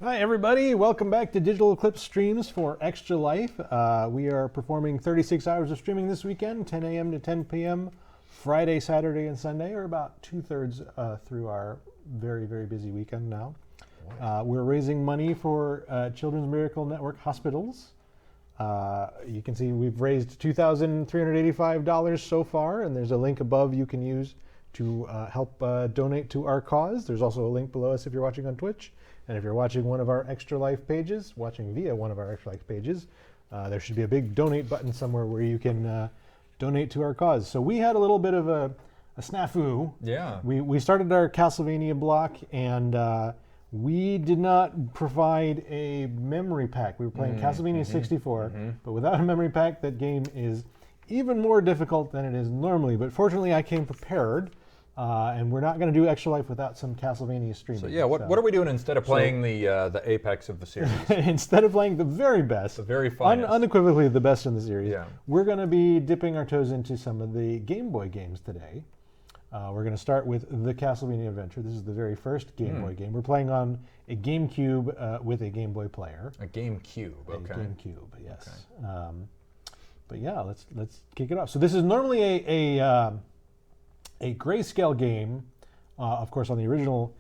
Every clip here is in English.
Hi everybody, welcome back to Digital Eclipse streams for Extra Life. We are performing 36 hours of streaming this weekend, 10 a.m. to 10 p.m. Friday, Saturday, and Sunday, or about two-thirds through our very, very busy weekend now. We're raising money for Children's Miracle Network hospitals. You can see we've raised $2,385 so far, and there's a link above you can use to help donate to our cause. There's also a link below us if you're watching on Twitch. And if you're watching one of our Extra Life pages, watching via one of our Extra Life pages, there should be a big donate button somewhere where you can donate to our cause. So we had a little bit of a snafu. Yeah. We started our Castlevania block, and we did not provide a memory pack. We were playing Castlevania 64, but without a memory pack, that game is even more difficult than it is normally. But fortunately, I came prepared. And we're not going to do Extra Life without some Castlevania streaming. So yeah, what are we doing instead of playing the apex of the series? Instead of playing the very best, The very finest. unequivocally the best in the series, Yeah. we're going to be dipping our toes into some of the Game Boy games today. We're going to start with the Castlevania Adventure. This is the very first Game Boy game. We're playing on a GameCube with a Game Boy player. A GameCube, okay. A GameCube, yes. Okay. But yeah, let's kick it off. So this is normally a grayscale game, of course, on the original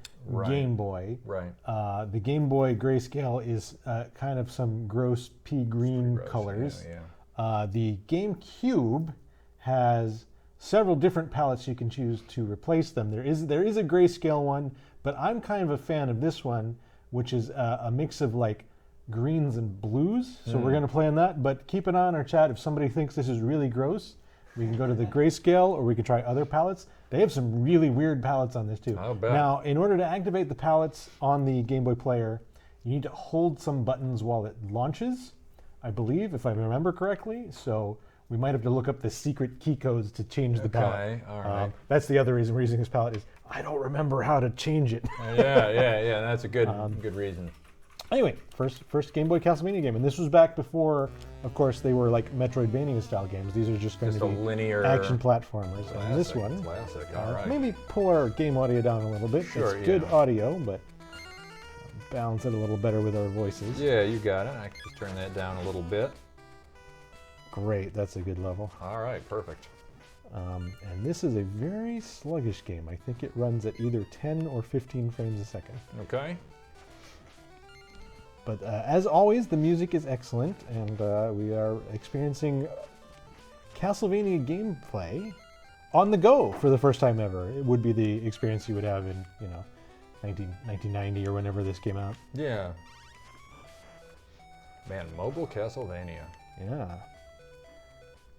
Game Boy. Right. The Game Boy grayscale is kind of some gross pea green colors. Yeah. The GameCube has several different palettes you can choose to replace them. There is a grayscale one, but I'm kind of a fan of this one, which is a mix of like greens and blues. So we're going to play on that, but keep an eye on our chat. If somebody thinks this is really gross, we can go to the grayscale, or we can try other palettes. They have some really weird palettes on this too. I'll bet. Now, in order to activate the palettes on the Game Boy player, you need to hold some buttons while it launches, I believe, if I remember correctly. So we might have to look up the secret key codes to change the palette. Okay, all right. That's the other reason we're using this palette is I don't remember how to change it. Yeah. That's a good reason. Anyway, first Game Boy Castlevania game, and this was back before, of course, they were like Metroidvania style games. These are just going to be linear action platformers. And this one, Classic. All right. maybe pull our game audio down a little bit. Sure, it's good audio, but balance it a little better with our voices. Yeah, you got it. I can just turn that down a little bit. Great, that's a good level. All right, perfect. And this is a very sluggish game. I think it runs at either 10 or 15 frames a second. Okay. But as always, the music is excellent, and we are experiencing Castlevania gameplay on the go for the first time ever. It would be the experience you would have in, 1990 or whenever this came out. Yeah. Man, mobile Castlevania. Yeah.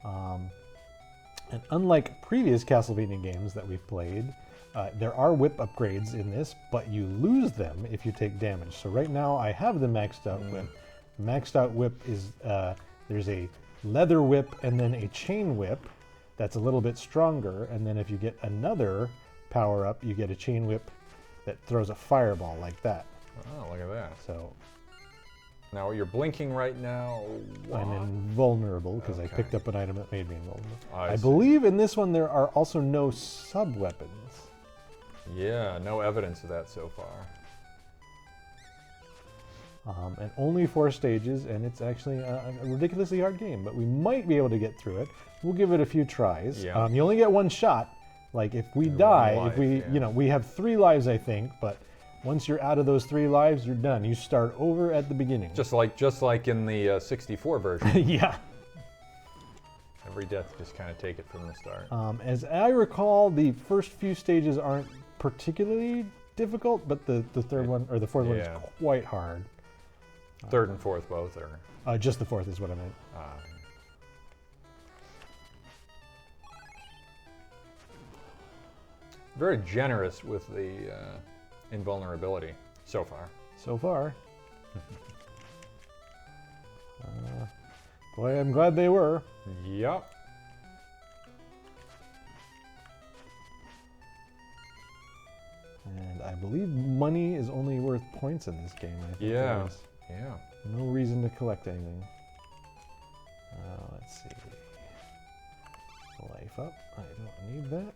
And unlike previous Castlevania games that we've played, there are whip upgrades in this, but you lose them if you take damage. So right now I have the maxed out whip. The maxed out whip is, there's a leather whip and then a chain whip that's a little bit stronger. And then if you get another power up, you get a chain whip that throws a fireball like that. Oh, look at that. So now you're blinking right now. I'm invulnerable because I picked up an item that made me invulnerable. I see. believe in this one there are also no sub-weapons. Yeah, no evidence of that so far. And only 4 stages, and it's actually a ridiculously hard game, but we might be able to get through it. We'll give it a few tries. Yeah. You only get one shot. Like if we die, life, if we, yeah. We have 3 lives, I think, but once you're out of those 3 lives, you're done. You start over at the beginning. Just like in the 64 version. Yeah. Every death, just kind of take it from the start. As I recall, the first few stages aren't particularly difficult, but the third one, or the fourth one is quite hard. Third and fourth both are. Just the fourth is what I meant. Very generous with the invulnerability so far. So far. Boy, I'm glad they were. Yep. And I believe money is only worth points in this game. I think Yeah. there's Yeah. no reason to collect anything. Let's see. Life up. I don't need that.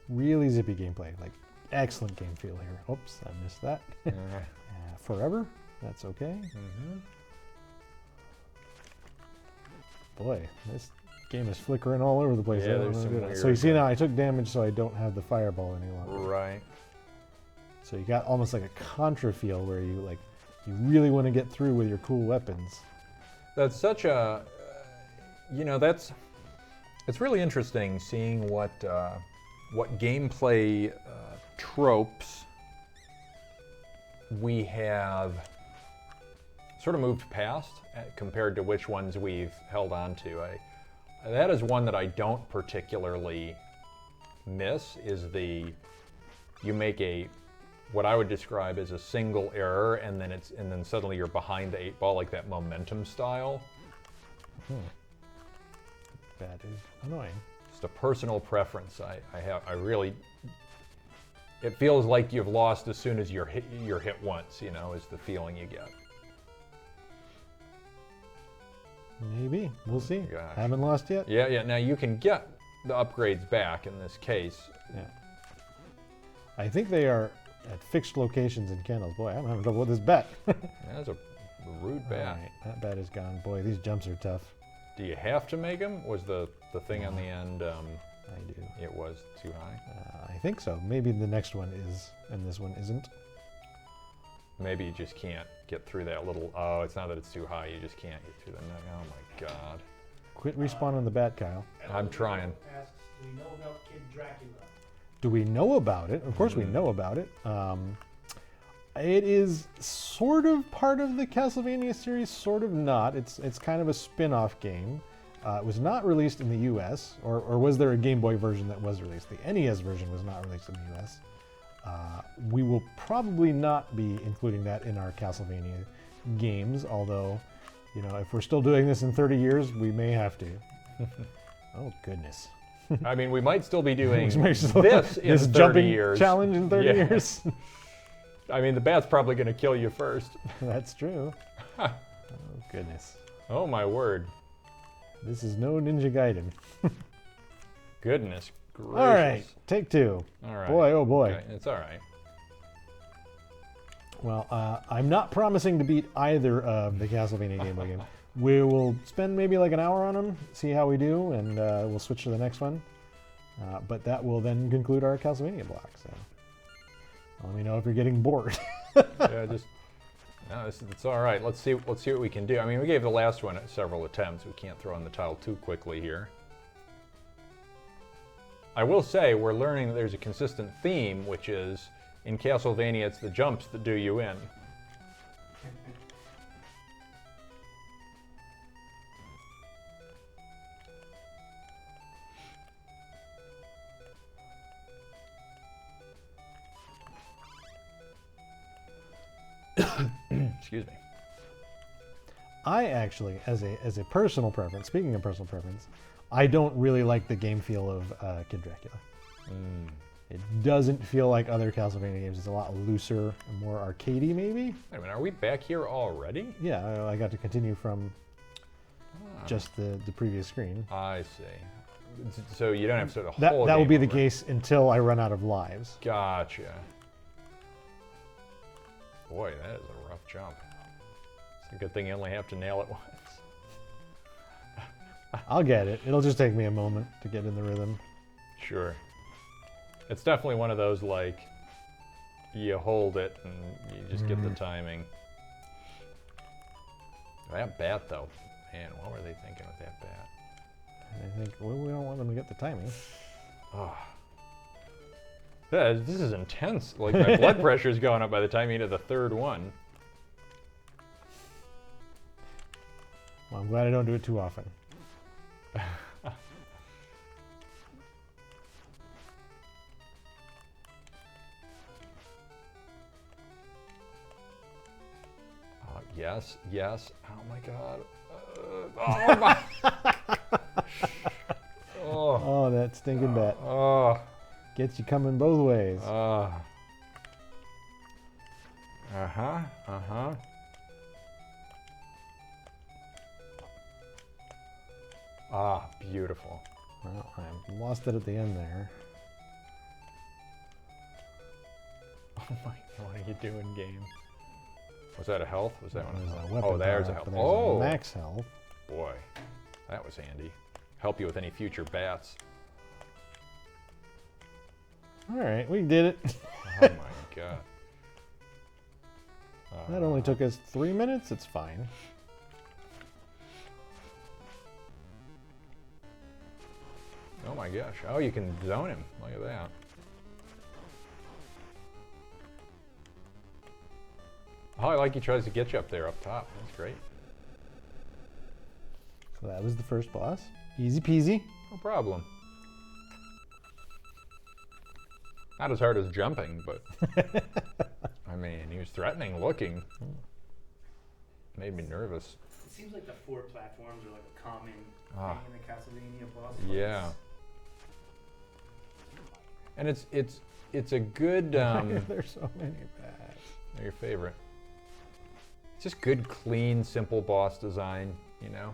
Really zippy gameplay. Like, excellent game feel here. Oops, I missed that. Forever? That's okay. Boy, this game is flickering all over the place. Yeah, I don't there's know some how to do that. weird, So you see now, I took damage, so I don't have the fireball any longer. Right. So you got almost like a Contra feel where you really want to get through with your cool weapons. That's such a, it's really interesting seeing what gameplay tropes we have sort of moved past compared to which ones we've held on to. That is one that I don't particularly miss, is you make what I would describe as a single error, and then suddenly you're behind the 8 ball, like that momentum style. That is annoying. Just a personal preference. It feels like you've lost as soon as you're hit once, is the feeling you get. Maybe. We'll see. Gosh. Haven't lost yet? Yeah. Now you can get the upgrades back in this case. Yeah. I think they are at fixed locations in kennels. Boy, I'm having trouble with this bat. That's a rude bat. All right, that bat is gone. Boy, these jumps are tough. Do you have to make them? Was the thing on the end, I do. it was too high? I think so. Maybe the next one is, and this one isn't. Maybe you just can't get through that little, oh, it's not that it's too high, you just can't get through the neck. Oh my God. Quit respawning the bat, Kyle. I'm trying. Asks, do we know about Kid Dracula? Do we know about it? Of course we know about it. It is sort of part of the Castlevania series, sort of not. It's kind of a spin-off game. It was not released in the US, or was there a Game Boy version that was released? The NES version was not released in the US. We will probably not be including that in our Castlevania games, although, if we're still doing this in 30 years, we may have to. Oh, goodness. I mean, we might still be doing This in 30 jumping years. challenge in 30 years. I mean, the bat's probably going to kill you first. That's true. Oh, goodness. Oh, my word. This is no Ninja Gaiden. Goodness gracious. All right, take two. All right. Boy, oh boy. Okay, it's all right. Well, I'm not promising to beat either of the Castlevania Game Boy games. We will spend maybe like an hour on them, see how we do, and we'll switch to the next one. But that will then conclude our Castlevania block. So let me know if you're getting bored. Yeah, it's all right. Let's see what we can do. I mean, we gave the last one several attempts. We can't throw in the tile too quickly here. I will say we're learning that there's a consistent theme, which is in Castlevania, it's the jumps that do you in. Excuse me. I actually, as a personal preference, speaking of personal preference, I don't really like the game feel of Kid Dracula. It doesn't feel like other Castlevania games. It's a lot looser and more arcadey, maybe. Wait a minute, are we back here already? Yeah, I got to continue from just the previous screen. I see. So you don't have to That whole will game be the over. case until I run out of lives. Gotcha. Boy, that is a rough jump. It's a good thing you only have to nail it once. I'll get it. It'll just take me a moment to get in the rhythm. Sure. It's definitely one of those, like, you hold it and you just get the timing. That bat, though, man, what were they thinking with that bat? I think, well, we don't want them to get the timing. Oh. Yeah, this is intense. Like, my blood pressure's going up by the time you hit the third one. Well, I'm glad I don't do it too often. Yes, yes. Oh my God. Oh my. Oh. Oh, that stinking bat. Oh. Gets you coming both ways. Uh-huh. Uh-huh. Ah, beautiful. Well, I lost it at the end there. my, what are you doing, game? Was that a health? Was that one a There's health? a weapon Oh, there's a power-up, health. but there's Oh, a max health. boy, that was handy. Help you with any future bats. All right, we did it. Oh my god. That only took us 3 minutes. It's fine. Oh my gosh. Oh, you can zone him. Look at that. Oh, I like he tries to get you up there up top. That's great. So that was the first boss. Easy peasy. No problem. Not as hard as jumping, but I mean, he was threatening looking. Made me nervous. It seems like the 4 platforms are like a common Ah. thing in the Castlevania boss Yeah. fights. And it's a good There's so many bats. they're your favorite. It's just good, clean, simple boss design, you know?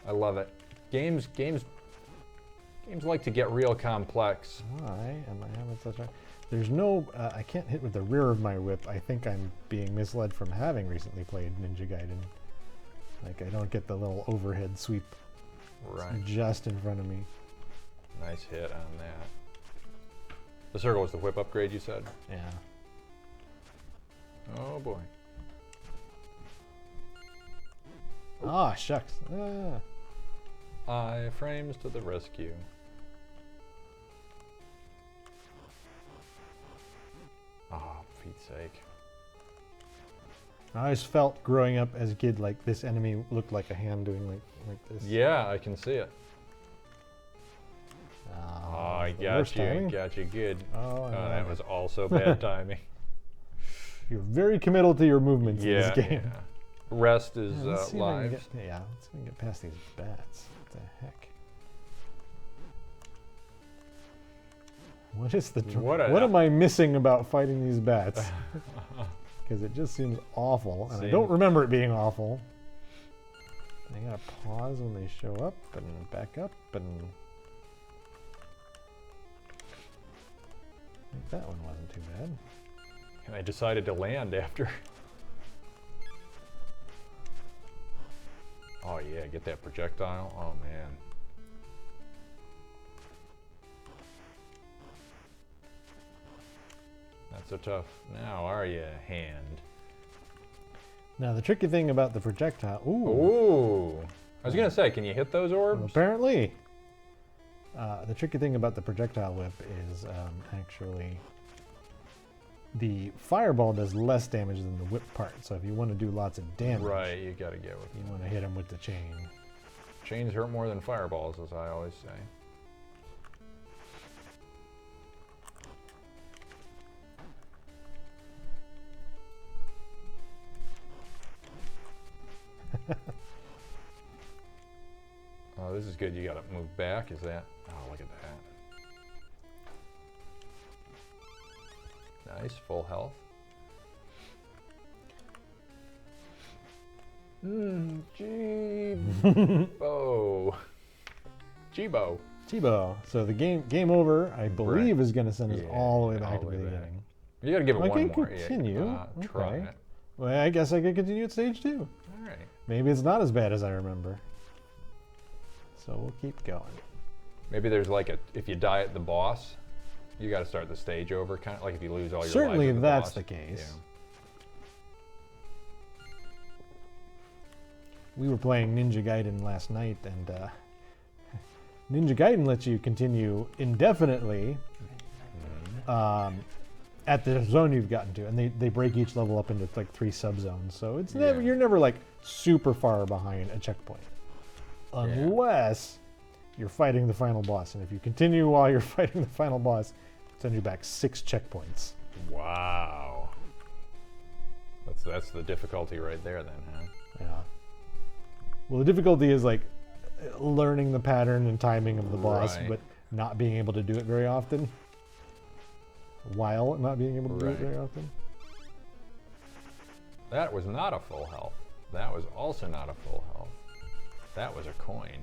I love it. Games like to get real complex. Why am I having such a... There's no... I can't hit with the rear of my whip. I think I'm being misled from having recently played Ninja Gaiden. Like, I don't get the little overhead sweep. Right. It's just in front of me. Nice hit on that. The circle was the whip upgrade, you said? Yeah. Oh boy. Ah, shucks. Ah. Iframes to the rescue. Oh, for Pete's sake. I always felt growing up as a kid like this enemy looked like a hand doing like this. Yeah, I can see it. Oh, I the got worst you. timing. Got you good. Oh, I Oh, that love was it. also bad timing. You're very committal to your movements in Yeah, this game. yeah. Rest is Let's see if I can lives. yeah, let's see if I can get past these bats. What the heck? What is the What a- what am I missing about fighting these bats? Because it just seems awful, and I don't Seems- remember it being awful. I gotta pause when they show up and back up, and I think that one wasn't too bad. And I decided to land after. Oh yeah, get that projectile. Oh man. Not so tough now, are you, hand? Now the tricky thing about the projectile, Ooh. I was gonna say, can you hit those orbs? apparently, the tricky thing about the projectile whip is actually the fireball does less damage than the whip part. So if you want to do lots of damage, Right, you gotta get with you it. want to hit them with the chain. Chains hurt more than fireballs, as I always say. Oh, this is good. You gotta move back. Is that? Oh, look at that. Nice, full health. Jibo. Jibo. Chibo. So the game over, I believe, is going to send us Yeah, all the way back all to the the way back. beginning. You gotta give it I one can more. continue. Try Okay. it. Well, I guess I could continue at stage 2. All right. Maybe it's not as bad as I remember. So we'll keep going. Maybe there's like a, if you die at the boss, you got to start the stage over, kind of like if you lose all your Certainly lives at the that's boss. the case. Yeah. We were playing Ninja Gaiden last night, and Ninja Gaiden lets you continue indefinitely at the zone you've gotten to, and they break each level up into like 3 subzones. So it's never Yeah. you're never like super far behind a checkpoint, unless you're fighting the final boss. And if you continue while you're fighting the final boss, it sends you back 6 checkpoints. Wow. That's the difficulty right there, then, huh? Yeah. Well, the difficulty is like learning the pattern and timing of the boss, Right. but not being able to do it very often. While not being able to do it Right. very often. That was not a full health. That was also not a full health. That was a coin,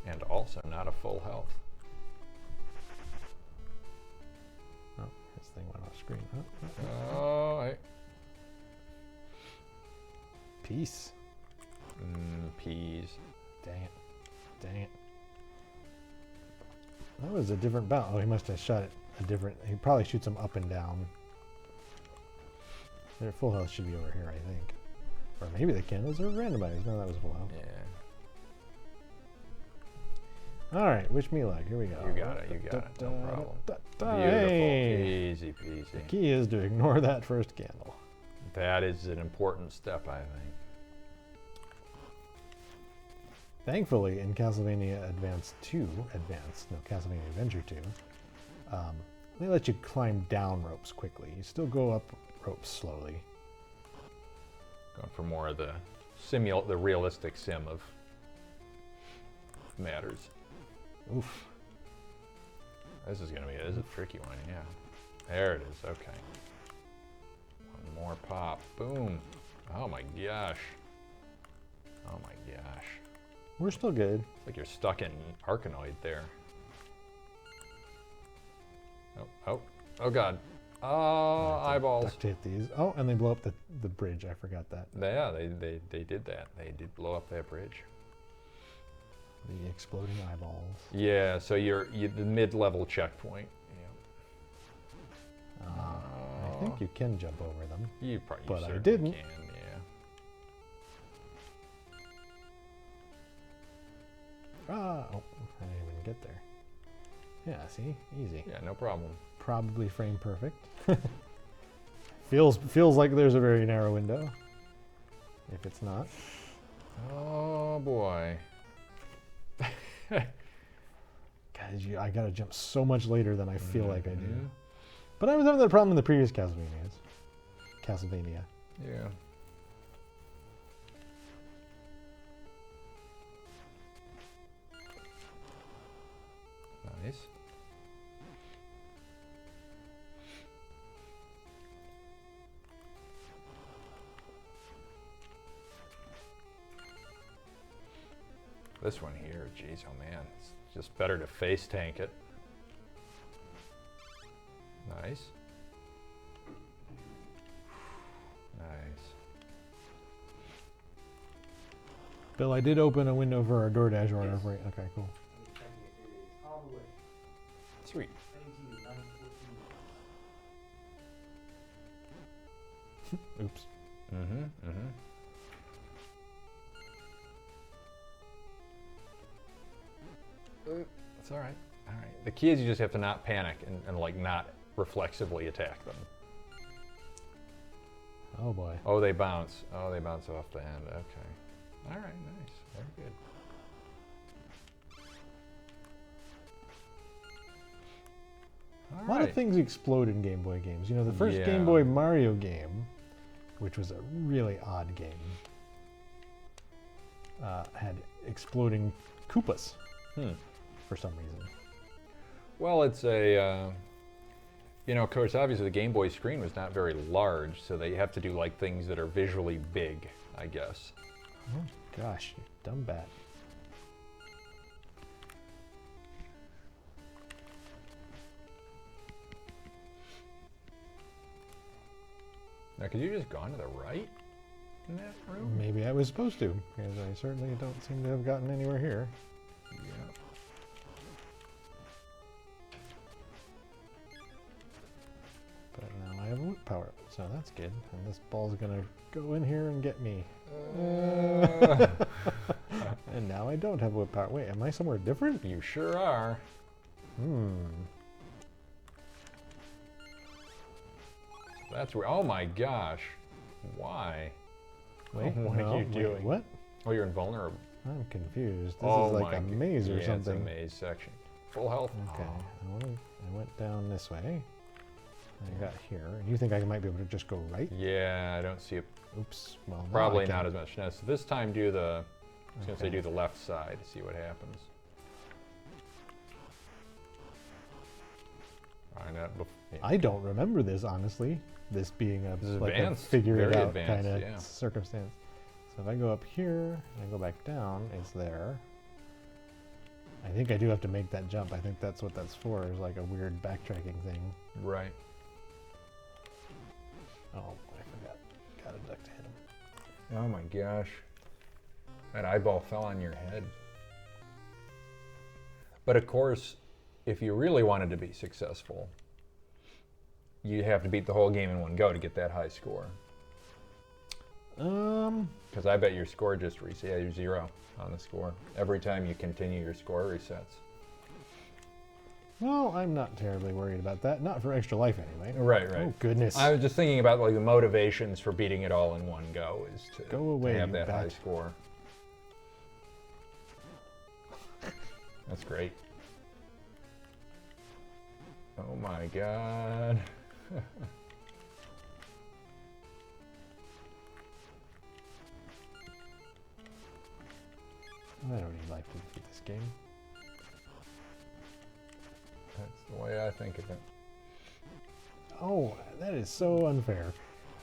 and also not a full health. Oh, this thing went off screen. Oh, Peace. Peas. Dang it. Dang it. That was a different bounce. Oh, he must have shot it a different... He probably shoots them up and down. Their full health should be over here, I think. Or maybe the candles are randomized. No, that was full health. Yeah. All right, wish me luck. Here we go. You got it. You got it. No problem. Beautiful. Hey. Easy peasy. The key is to ignore that first candle. That is an important step, I think. Thankfully, in Castlevania Castlevania Adventure 2, they let you climb down ropes quickly. You still go up ropes slowly. Going for more of the realistic sim of matters. Oof. This is a tricky one, yeah. There it is, okay. One more pop, boom. Oh my gosh. Oh my gosh. We're still good. It's like you're stuck in Arkanoid there. Oh God. Oh, eyeballs. Duct tape these. Oh, and they blow up the bridge. I forgot that. Yeah, they did that. They did blow up that bridge. The exploding eyeballs. Yeah, so you're the mid-level checkpoint. Yeah. I think you can jump over them. You but I certainly didn't. Can, yeah. Oh, I didn't even get there. Yeah, see? Easy. Yeah, no problem. Probably frame perfect. Feels like there's a very narrow window. If it's not. Oh boy. God, I gotta jump so much later than I feel like I do. Mhm. But I was having that problem in the previous Castlevania. Yeah. Nice. This one here, geez, oh man, it's just better to face tank it. Nice. Nice. Bill, I did open a window for our DoorDash order. Yes. Right. Okay, cool. It is all the way. Sweet. Heading to you, 9:14. Oops. It's all right. All right. The key is you just have to not panic and like not reflexively attack them. Oh boy. Oh, they bounce. Oh, they bounce off the end. Okay. All right. Nice. Very good. A lot of things explode in Game Boy games. You know, the first Yeah. Game Boy Mario game, which was a really odd game, had exploding Koopas for some reason. Well, it's a, of course, obviously the Game Boy screen was not very large, so they have to do like things that are visually big, I guess. Oh gosh, you dumb bat. Now, could you just gone to the right in that room? Maybe I was supposed to, because I certainly don't seem to have gotten anywhere here. Yeah. But now I have a whip power, so that's good. And this ball's gonna go in here and get me. And now I don't have whip power. Wait, am I somewhere different? You sure are. That's where. Oh my gosh. Why? Wait, what no, are you wait, doing? What? Oh, you're invulnerable. I'm confused. This Oh is like my a maze or yeah, something. It's a maze section. Full health. Okay, Oh. I went down this way. I got here. And you think I might be able to just go right? Yeah, I don't see it. Oops. Well, now Probably I can. not as much. Now, so this time do the. I was gonna say do the left side. See what happens. Find out. Yeah. I don't remember this honestly. This being a This is like advanced, a figure it very out advanced, kind of yeah. circumstance. So if I go up here and I go back down, it's there. I think I do have to make that jump. I think that's what that's for. Is like a weird backtracking thing. Right. Oh, I forgot. Got a duck to hit him. Oh my gosh. That eyeball fell on your head. But of course, if you really wanted to be successful, you have to beat the whole game in one go to get that high score. Because I bet your score just resets. Yeah, you're 0 on the score. Every time you continue, your score resets. Well, I'm not terribly worried about that. Not for Extra Life, anyway. Right. Oh, goodness. I was just thinking about like the motivations for beating it all in one go is to, Go away, to have you that high bat. score. That's great. Oh my god. I don't need life to defeat this game. That's the way I think of it. Oh, that is so unfair.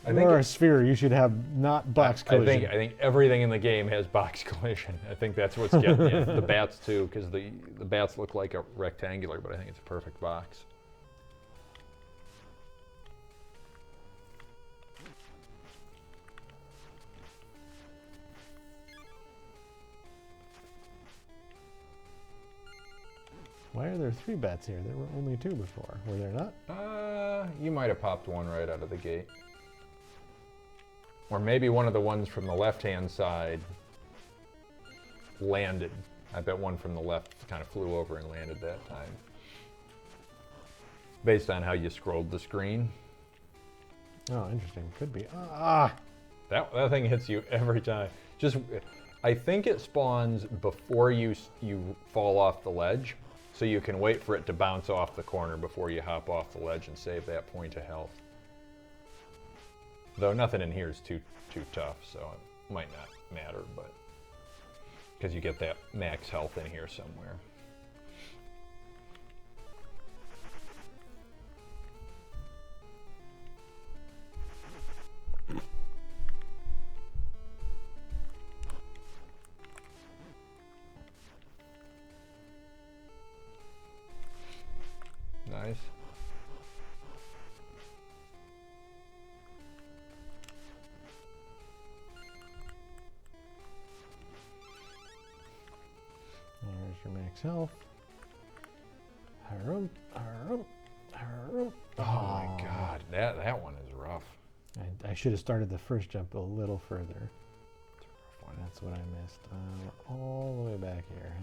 I You think are it- a sphere. You should have not box collision. I think everything in the game has box collision. I think that's what's getting it. The bats too, because the bats look like a rectangular, but I think it's a perfect box. Why are there 3 bats here? There were only 2 before. Were there not? You might have popped one right out of the gate. Or maybe one of the ones from the left-hand side landed. I bet one from the left kind of flew over and landed that time. Based on how you scrolled the screen. Oh, interesting. Could be. Ah! That thing hits you every time. I think it spawns before you fall off the ledge, so you can wait for it to bounce off the corner before you hop off the ledge and save that point of health. Though nothing in here is too tough, so it might not matter, but because you get that max health in here somewhere. Nice. There's your max health. Harum, harum, harum. Oh my god, that one is rough. I should have started the first jump a little further. It's a rough one. That's what I missed. We're all the way back here,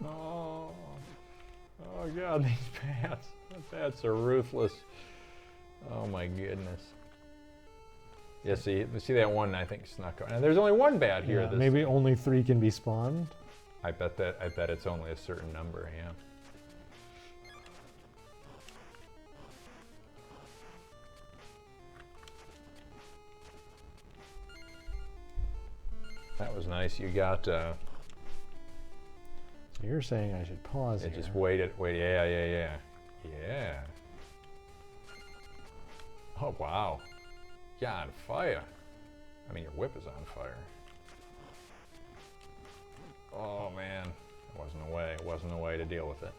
huh? Oh god, these bats. The bats are ruthless. Oh my goodness. Yeah, see that one I think snuck on. And there's only one bat here. Yeah, This, maybe only 3 can be spawned. I bet it's only a certain number, yeah. That was nice. You got So you're saying I should pause yeah, here. just wait, yeah. Oh wow. Yeah, on fire. I mean, your whip is on fire. Oh man, it wasn't a way. It wasn't a way to deal with it.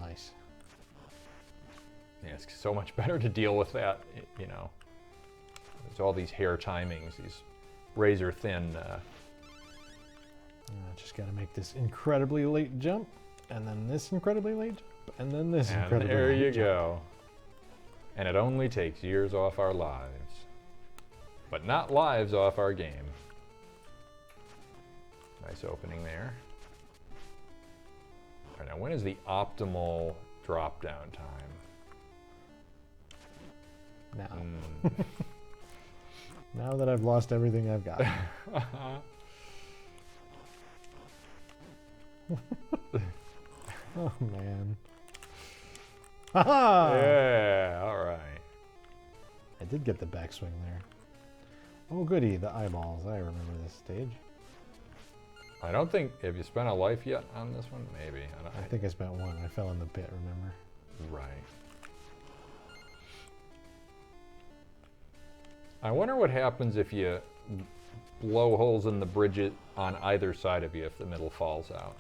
Nice. Yeah, it's so much better to deal with that, you know. There's all these hair timings, these razor thin. Just got to make this incredibly late jump, and then this incredibly late jump, and then this And incredibly there late you jump. go. And it only takes years off our lives, but not lives off our game. Nice opening there. All right, now when is the optimal drop down time? Now. Now that I've lost everything I've got. Oh man. Haha! Yeah, all right. I did get the backswing there. Oh goody, the eyeballs. I remember this stage. I don't think, have you spent a life yet on this one? Maybe. I think I spent 1. I fell in the pit, remember? Right. I wonder what happens if you blow holes in the bridge on either side of you if the middle falls out.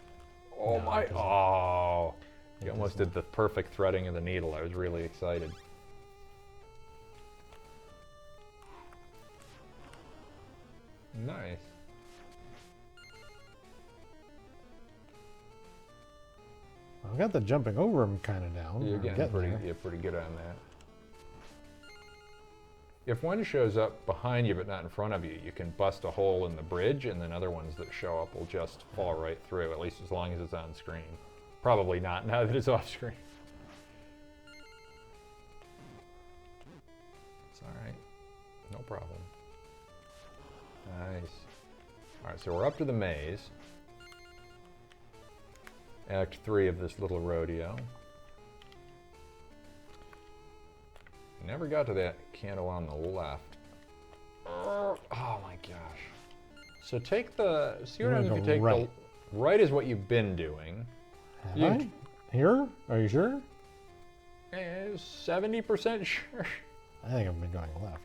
Oh No, my, it doesn't. oh. It You almost does did the perfect threading of the needle. I was really excited. Nice. I got the jumping over him kind of down. You're I'm getting pretty, there. you're pretty good on that. If one shows up behind you but not in front of you, you can bust a hole in the bridge, and then other ones that show up will just fall right through, at least as long as it's on screen. Probably not now that it's off screen. It's all right. No problem. Nice. All right, so we're up to the maze. Act 3 of this little rodeo. Never got to that candle on the left. Oh my gosh. So take the, see what You happens if wanna you go take right. the, right is what you've been doing. Have You- I? Here? Are you sure? 70% sure. I think I've been going left.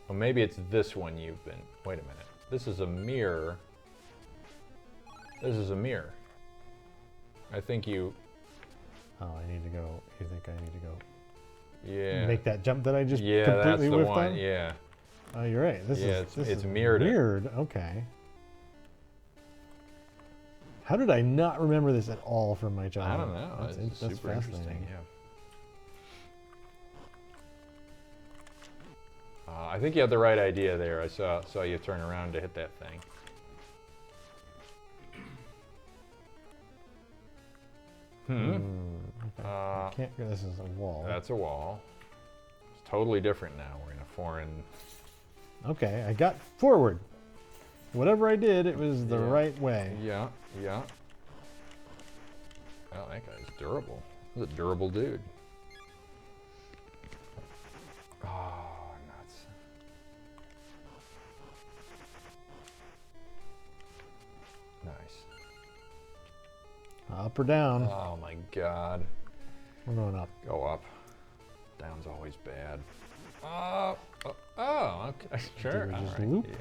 Well, maybe it's this one you've been, wait a minute. This is a mirror. This is a mirror. I think you, Oh, I need to go. You think I need to go yeah. make that jump that I just Yeah, that's completely the whiffed one, on? yeah. Oh, you're right. This Yeah, is this it's is mirrored it. weird. Okay. How did I not remember this at all from my I childhood? don't know. That's, It's that's super interesting. fascinating. Yeah. I think you had the right idea there. I saw you turn around to hit that thing. Okay. Uh, I can't go. This is a wall. That's a wall. It's totally different now. We're in a foreign. Okay, I got forward. Whatever I did, it was the Yeah. right way. Yeah, yeah. Oh, that guy's durable. He's a durable dude. Oh, nuts. Nice. Up or down? Oh my God. We're going up. Go up. Down's always bad. Oh, okay. Sure. we just all right, loop? Yeah.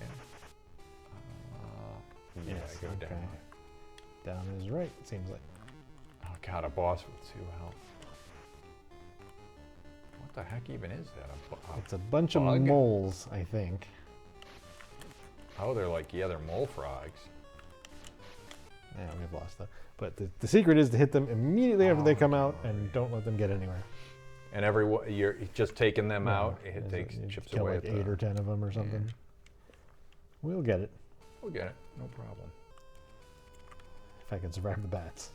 Yeah, Yes, go okay. down. Down is right, it seems like. Oh God, a boss with 2 health. What the heck even is that? It's a bunch of bug? moles, I think. Oh, they're like, yeah, they're mole frogs. Yeah, we've lost that. But the secret is to hit them immediately after they come out Oh, and don't let them get anywhere. And you're just taking them out. Yeah, It takes you chips kill away like at 8 or 10 of them or something. We'll get it We'll get it. No problem. if I can survive the bats.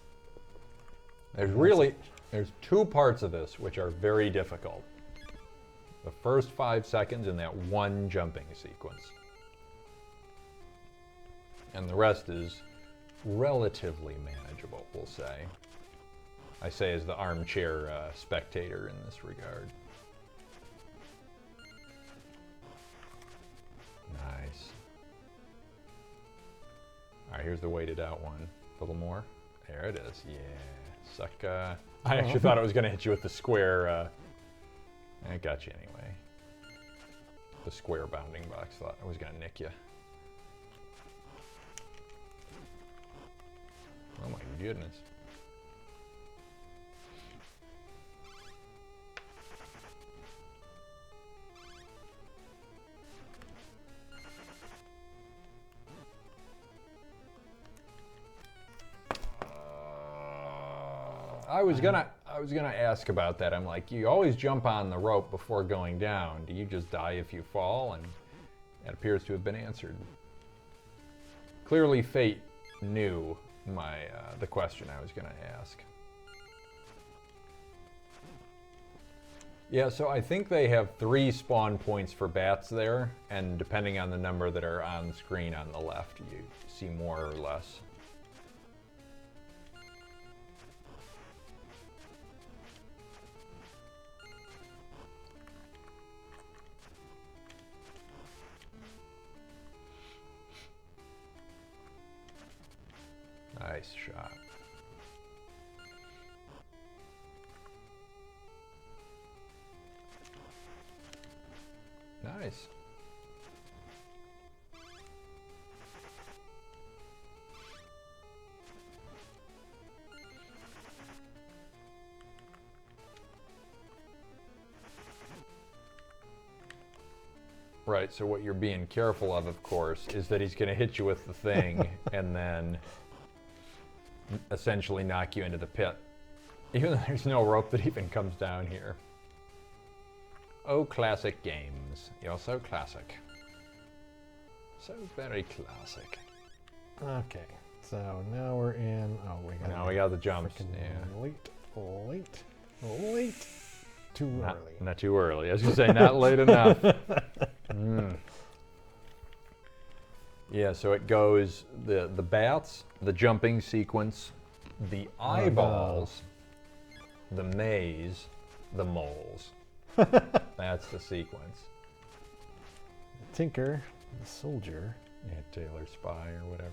There's 2 parts of this which are very difficult. The first 5 seconds in that one jumping sequence. And the rest is relatively manageable, we'll say. I say as the armchair spectator in this regard. Nice. All right, here's the weighted out one. A little more. There it is. Yeah. Suck. I actually thought it was going to hit you with the square. It got you anyway. The square bounding box. Thought I was going to nick you. Oh my goodness. I was gonna ask about that. I'm like, you always jump on the rope before going down. Do you just die if you fall? And that appears to have been answered. Clearly, fate knew the question I was gonna ask. Yeah, so I think they have 3 spawn points for bats there, and depending on the number that are on screen on the left, you see more or less. Nice shot. Nice. Right, so what you're being careful of course, is that he's going to hit you with the thing and then essentially knock you into the pit. Even though there's no rope that even comes down here. Oh, classic games. You're so classic. So very classic. Okay, so now we're in. Oh, Now we got the jumps. Yeah. Late. Too Not, early. not too early. I was going to say, not late enough. Yeah, so it goes the bats, the jumping sequence, the eyeballs, the maze, the moles. That's the sequence. Tinker, the soldier. Yeah, Taylor Spy or whatever.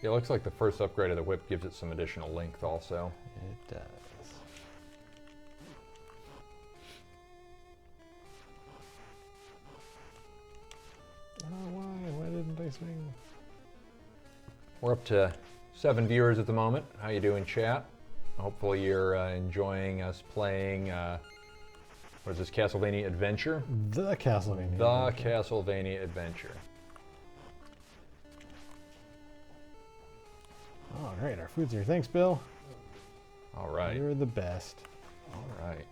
It looks like the first upgrade of the whip gives it some additional length also. It does. Oh, why? Why didn't I swing? We're up to 7 viewers at the moment. How you doing, chat? Hopefully you're enjoying us playing, what is this, Castlevania Adventure? The Castlevania. The Castlevania Adventure. All right, our food's here. Thanks, Bill. All right. You're the best. All right.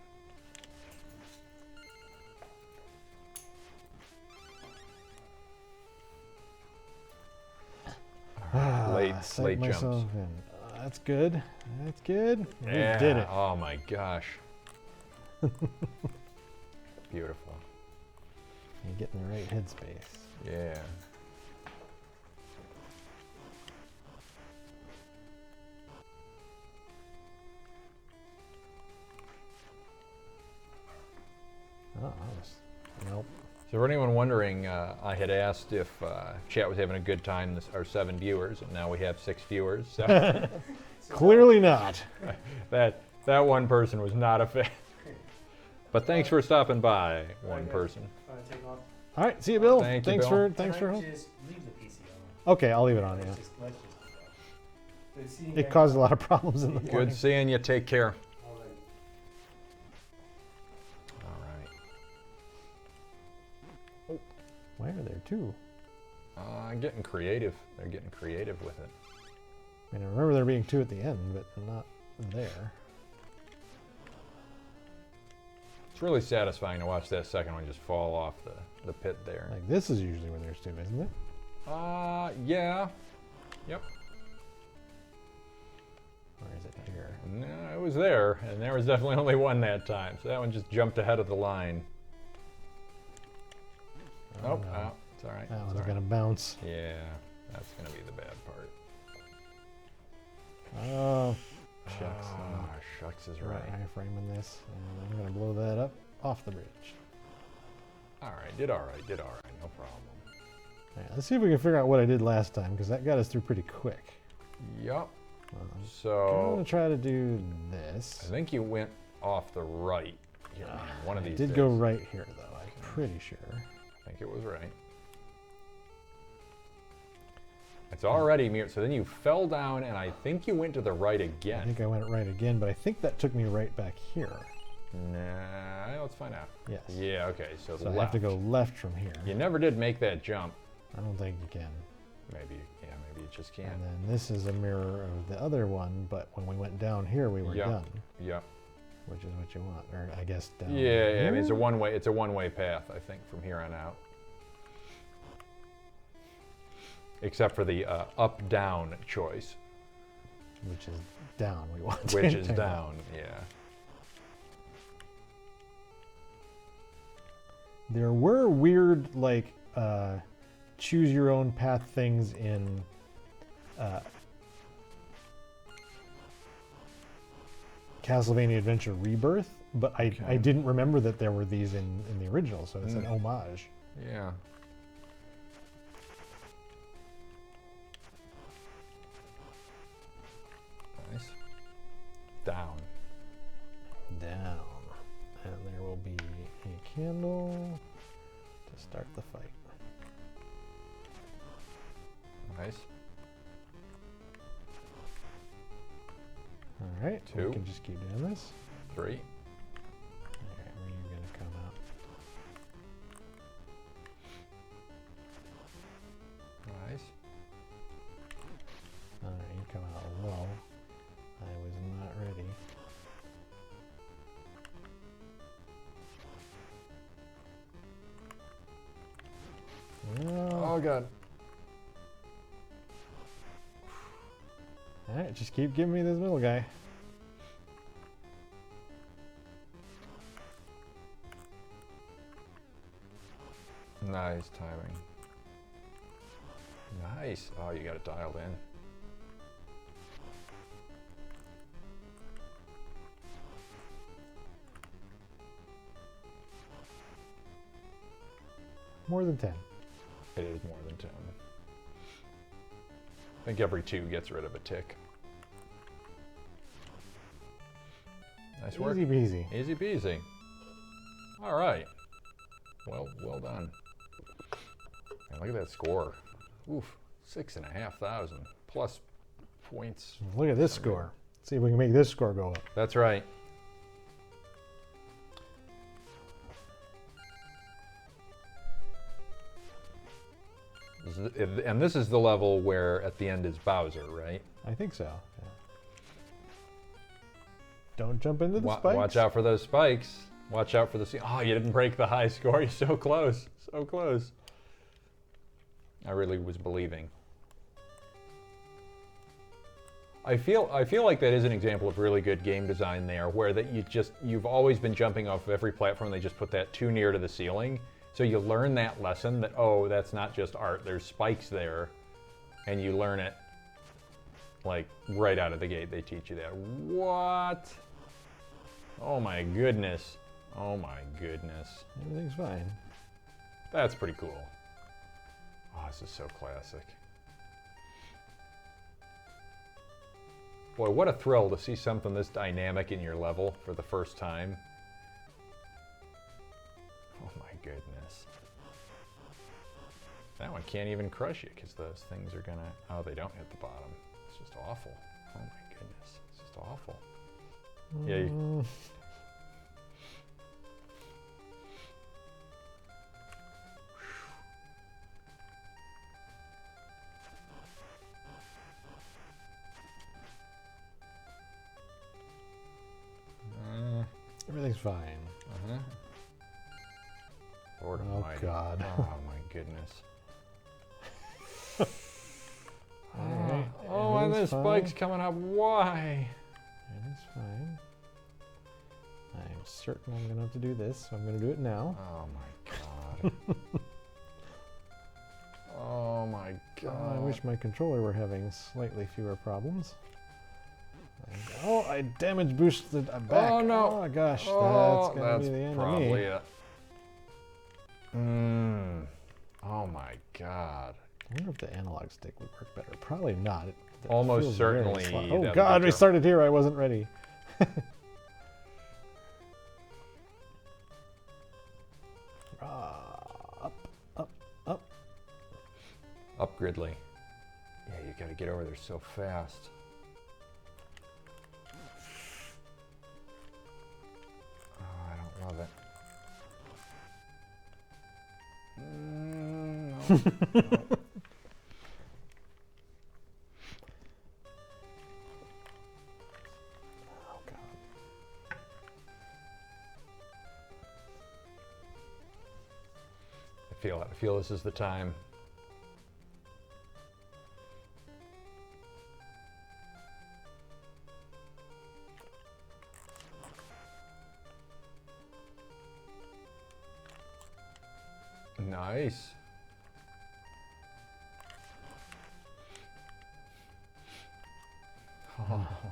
Psych late jumps. myself in. That's good. That's good. Yeah. We did it. Oh my gosh. Beautiful. You get in the right headspace. Yeah. Oh, nope. So for anyone wondering, I had asked if chat was having a good time, our 7 viewers, and now we have 6 viewers. So Clearly not. that one person was not a fan. But thanks for stopping by, one person. Take off. All right, see you, Bill. Thank you, thanks Bill. thanks for Can I help. just leave the PC on? Okay, I'll leave it on. Yeah. Let's just Good seeing you It guys. caused a lot of problems in the Good morning. Good seeing you. Take care. Alright. All right. Why are there 2? Getting creative. They're getting creative with it. I mean, I remember there being 2 at the end, but not there. It's really satisfying to watch that second one just fall off the pit there. Like this is usually where there's 2, isn't it? Yeah. Yep. Or is it here? No, it was there, and there was definitely only one that time. So that one just jumped ahead of the line. Oh, Nope. no. Oh, it's all right. That it's one's all gonna bounce. right. Yeah, that's gonna be the bad part. Oh, shucks. Ah, shucks is right. Iframing this, and I'm gonna blow that up off the bridge. All right, did all right, did all right. No problem. Yeah, let's see if we can figure out what I did last time, because that got us through pretty quick. Yep. I'm So gonna try to do this. I think you went off the right. Here, one of I these. did days. go right here, though. I'm pretty sure. I think it was right. It's already mirrored. So then you fell down, and I think you went to the right I again. think I went right again, but I think that took me right back here. Nah, let's find out. Yes. Yeah, okay, so, So left. I have to go left from here. You never did make that jump. I don't think you can. Maybe, yeah, maybe you just And can't. then this is a mirror of the other one, but when we went down here, we were Yeah. done, Yeah. which is what you want, or I guess down. Yeah, I mean, it's a here? one-way path, I think, from here on out. Except for the up-down choice, Which is down. We want. which is down. Yeah. There were weird, like, choose your own path things in Castlevania Adventure Rebirth, but I Okay. didn't remember that there were these in the original, so it's an homage. Yeah. Nice. Down. Down. And there will be a candle to start the fight. Nice. All right, Two. we can just keep doing this. 3. All right, where are you going to come out? Nice. All right, you come out low. I was not ready. No. Oh god. All right, just keep giving me this middle guy. Nice timing. Nice. Oh, you got it dialed in. More than 10. It is more than 10. I think every 2 gets rid of a tick. Nice work. Easy peasy. Easy peasy. All right. Well done. And look at that score. Oof, 6,500 plus points. Look at this score. See if we can make this score go up. That's right. And this is the level where at the end is Bowser, right? I think so. Yeah. Don't jump into the spikes. Watch out for those spikes. Watch out for the... Oh, you didn't break the high score. You're so close. So close. I really was believing. I feel like that is an example of really good game design there, where that you've always been jumping off of every platform. They just put that too near to the ceiling. So you learn that lesson that, oh, that's not just art. There's spikes there. And you learn it like right out of the gate. They teach you that. What? Oh my goodness. Oh my goodness. Everything's fine. That's pretty cool. Oh, this is so classic. Boy, what a thrill to see something this dynamic in your level for the first time. Oh my goodness. That one can't even crush you because those things are gonna... Oh, they don't hit the bottom. It's just awful. Oh my goodness. It's just awful. Yeah, you... Everything's fine. Uh-huh. Lord Oh, almighty. God. Oh my goodness. All right. Oh, and everything's this spike's coming up. Why? Everything's fine. I'm certain I'm going to have to do this, so I'm going to do it now. Oh my god. Oh my god. I wish my controller were having slightly fewer problems. Oh, I damage boosted back. Oh, no. Oh gosh, Oh, that's going to be the end of probably me. it. Oh my god. I wonder if the analog stick would work better. Probably not. It Almost feels very certainly slow. that Oh would god, be we true. started here. I wasn't ready. Up, up, up. Up Gridley. Yeah, you gotta get over there so fast. Oh, I don't love it. No. Oh god. I feel it. I feel this is the time. Nice.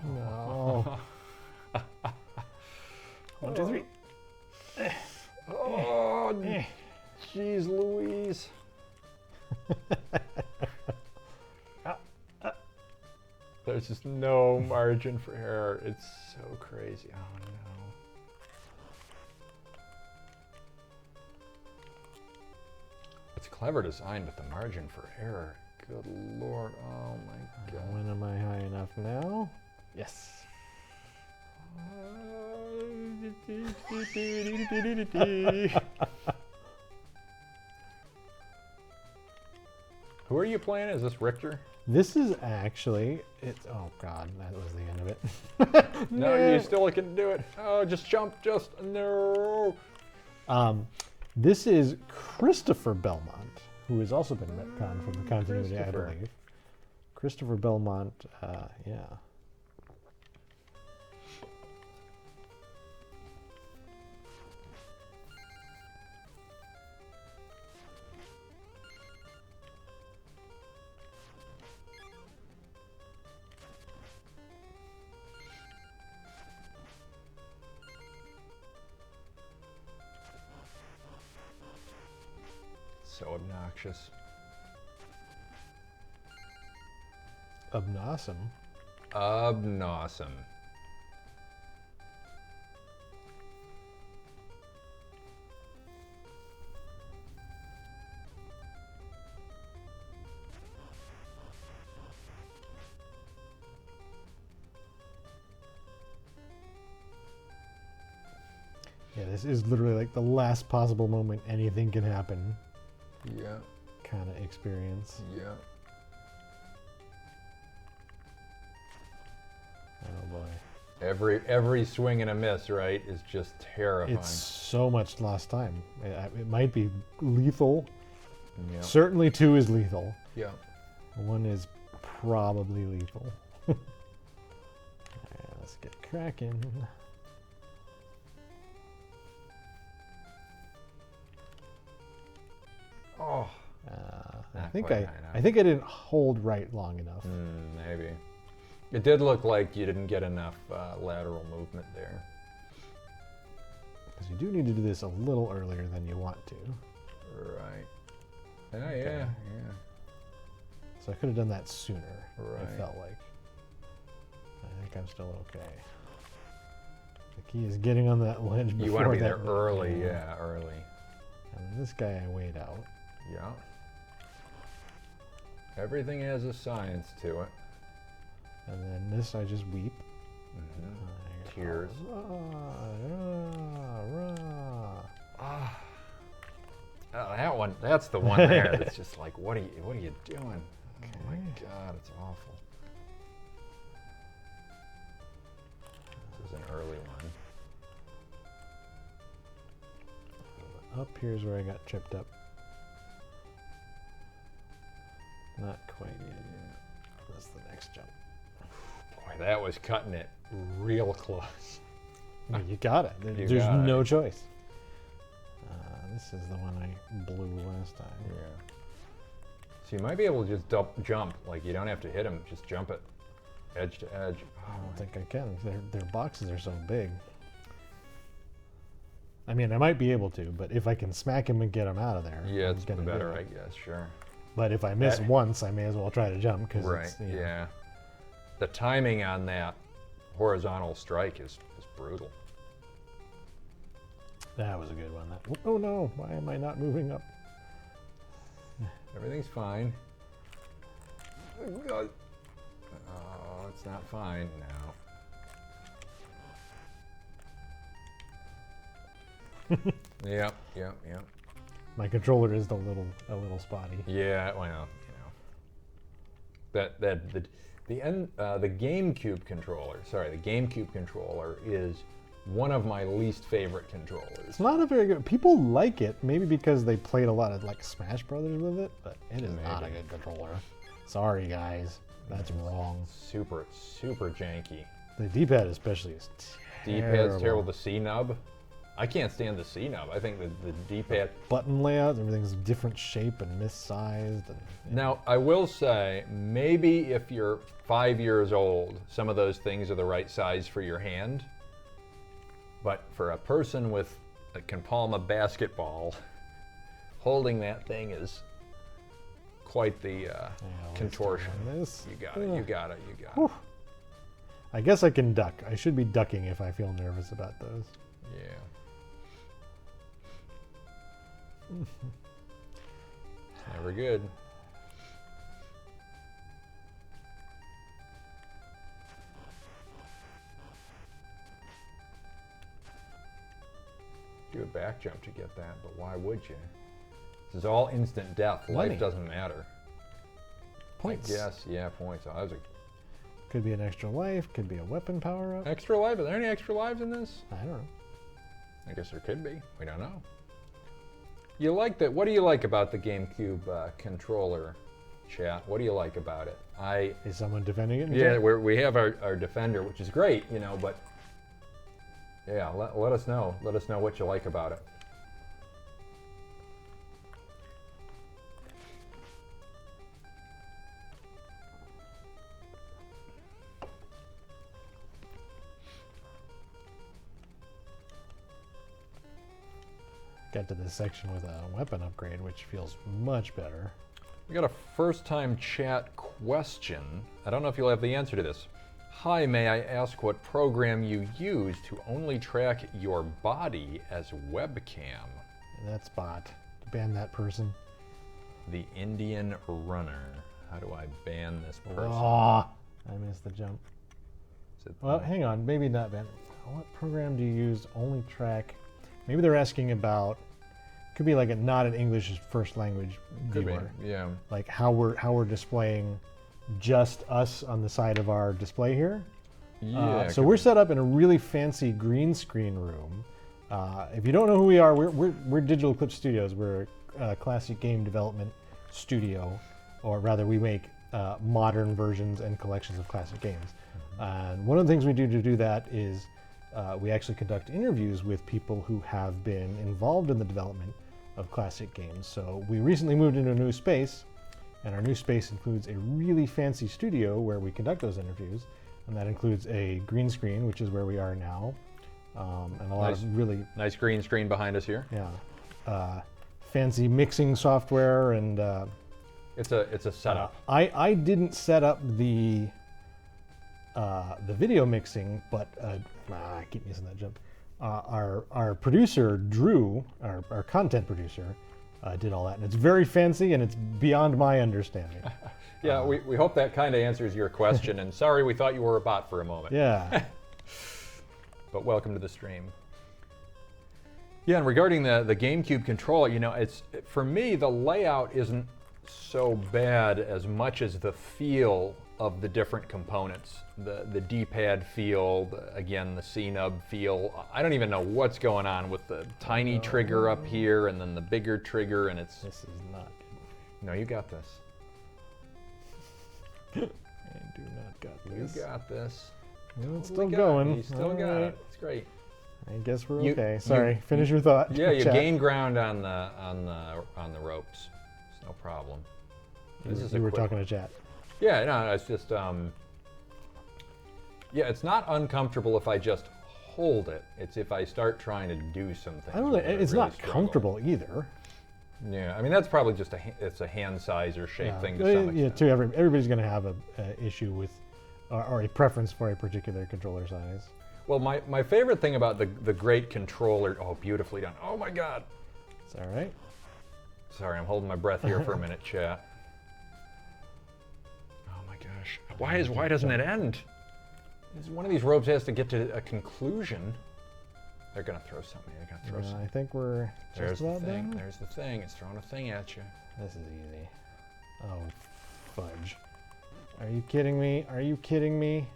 No. 1, 2, 3. Oh, jeez Louise. There's just no margin for error. It's so crazy. Oh no. It's clever design, but the margin for error. Good lord. Oh my god. When am I high enough now? Yes. Who are you playing? Is this Richter? This is actually it's. Oh God, that was the end of it. No, you still can do it. Oh, just jump. Just no. This is Christopher Belmont, who has also been retconned from the continuity, I Christopher. believe. Christopher Belmont, yeah. So obnoxious. Obnosum. Obnossum. Yeah, this is literally like the last possible moment anything can happen Yeah. kind of experience. Yeah. Oh boy. Every swing and a miss, right, is just terrifying. It's so much lost time. It might be lethal. Yeah. Certainly 2 is lethal. Yeah. 1 is probably lethal. Alright, let's get cracking. Oh. I Not think quite I high enough. I think I didn't hold right long enough. Maybe. It did look like you didn't get enough lateral movement there. Because you do need to do this a little earlier than you want to. Right. Oh, yeah. Yeah. So I could have done that sooner. Right. It felt like. I think I'm still okay. The key is getting on that ledge before You want to be there that- early, yeah, early. And this guy I weighed out. Yeah. Everything has a science to it. And then this I just weep. Tears. Ah. Oh, that one. That's the one there. That's just like, what are you doing? Oh my Okay. God, it's awful. This is an early one. Up here's where I got tripped up. Not quite yet. That's the next jump. Boy, that was cutting it real close. I mean, you got it. You There's got no it. choice. This is the one I blew last time. Yeah. So you might be able to just jump. Like you don't have to hit him. Just jump it, edge to edge. I don't think I can. Their boxes are so big. I mean, I might be able to, but if I can smack him and get him out of there, Yeah, I'm it's gonna do better, it. I guess. Sure. But if I miss That- once, I may as well try to jump because Right. Yeah. The timing on that horizontal strike is brutal. that was a good one. Oh no! Why am I not moving up? Everything's fine. Oh, it's not fine now. Yep. My controller is a little spotty. Yeah, well, the GameCube controller. Sorry, the GameCube controller is one of my least favorite controllers. It's not a very good. People like it, maybe because they played a lot of like Smash Brothers with it, but it is not a Maybe. good controller. Sorry guys, that's wrong. Super janky. The D-pad especially is D-pad's terrible. The C nub. I can't stand the C nub. I think the D-pad. Button layout, everything's different shape and missized. And, Now, I will say, maybe if you're 5 years old, some of those things are the right size for your hand. But for a person that can palm a basketball, holding that thing is quite the contortion. This. You got it. You got it. You got Whew. it. I guess I can duck. I should be ducking if I feel nervous about those. Yeah. It's never good. Do a back jump to get that, but why would you? This is all instant death. Money. Life doesn't matter. Points. Yes, yeah, points. Oh, that was a Could be an extra life. Could be a weapon power up. extra life. Are there any extra lives in this? I don't know. I guess there could be. We don't know. You like that? What do you like about the GameCube controller, chat? What do you like about it? Is someone defending it? in Yeah, chat? we have our defender, which is great, but yeah, let us know. Let us know what you like about it. Got to this section with a weapon upgrade, which feels much better. We got a first-time chat question. I don't know if you'll have the answer to this. Hi, may I ask what program you use to only track your body as webcam? And that's bot. Ban that person. The Indian Runner. How do I ban this person? Oh, I missed the jump. Is it- Well, hang on. Maybe not ban. What program do you use to only track? Maybe they're asking about. Could be like not an English first language Could be, viewer. yeah. Like how we're displaying just us on the side of our display here. Yeah. So we're set up in a really fancy green screen room. If you don't know who we are, we're Digital Eclipse Studios. We're a classic game development studio, or rather, we make modern versions and collections of classic games. And one of the things we do to do that is we actually conduct interviews with people who have been involved in the development of classic games. So we recently moved into a new space, and our new space includes a really fancy studio where we conduct those interviews, and that includes a green screen, which is where we are now, and a lot of really Nice green screen behind us here. fancy mixing software. And It's a setup. I didn't set up the video mixing, but I keep missing that jump. Our producer Drew, our content producer, did all that, and it's very fancy and it's beyond my understanding. Yeah, we hope that kind of answers your question. And sorry, we thought you were a bot for a moment. Yeah. But welcome to the stream. Yeah, and regarding the GameCube controller, it's for me the layout isn't so bad as much as the feel of the different components. The D-pad feel, again the C-nub feel. I don't even know what's going on with the tiny trigger up here and then the bigger trigger, and it's. This is not good. No, you got this. I do not got You this. got this. Well, it's Totally still got it. going. You still All got right. it. It's great. I guess we're You- okay. you- Sorry. Finish your thought. Yeah, you Chat. gain ground on the ropes. It's no problem. This is a You were quick talking to chat. Yeah, no, it's just yeah, it's not uncomfortable if I just hold it. It's if I start trying to do some things. I don't know. where It's really not struggle. comfortable either. Yeah, I mean that's probably just it's a hand size or shape thing to some Yeah, extent. too. Everybody's going to have a issue with, or a preference for a particular controller size. Well, my favorite thing about the great controller. Oh, beautifully done. Oh my God. It's all right. Sorry, I'm holding my breath here for a minute, chat. Oh my gosh. Why doesn't it end? One of these ropes has to get to a conclusion. They're gonna throw something. They're gonna throw something. I think we're There's just the about thing. done. There's the thing. It's throwing a thing at you. This is easy. Oh, fudge. Are you kidding me? Are you kidding me?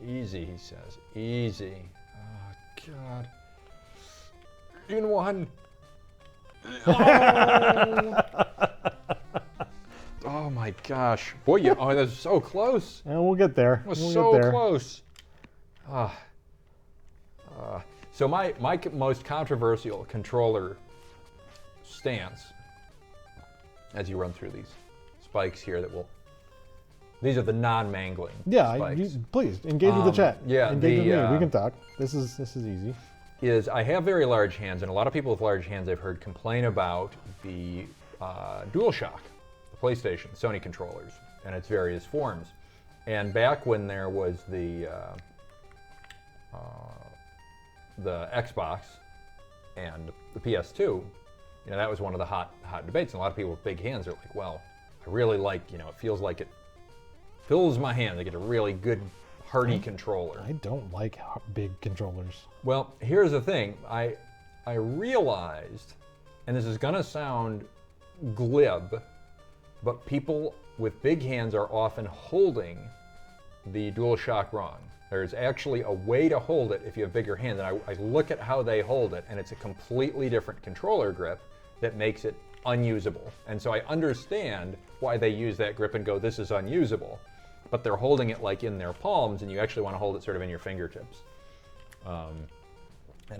Easy, he says. Easy. Oh God. In one. Oh. Oh my gosh. Boy, oh, that's so close. And we'll get there. It was We'll so get there. close. So my most controversial controller stance, as you run through these spikes here, these are the non-mangling Yeah, spikes. please engage with the chat. yeah, engage with the, me. We can talk. This is easy. is I have very large hands, and a lot of people with large hands I've heard complain about the DualShock, the PlayStation, Sony controllers, and its various forms. And back when there was the Xbox and the PS2, you know, that was one of the hot debates. And a lot of people with big hands are like, well, I really like, you know, it feels like it fills my hand. I get a really good, hearty controller. I don't like big controllers. Well, here's the thing. I realized, and this is going to sound glib, but people with big hands are often holding the DualShock wrong. There's actually a way to hold it if you have bigger hands. And I look at how they hold it, and it's a completely different controller grip that makes it unusable. And so I understand why they use that grip and go, this is unusable. But they're holding it like in their palms, and you actually want to hold it sort of in your fingertips. And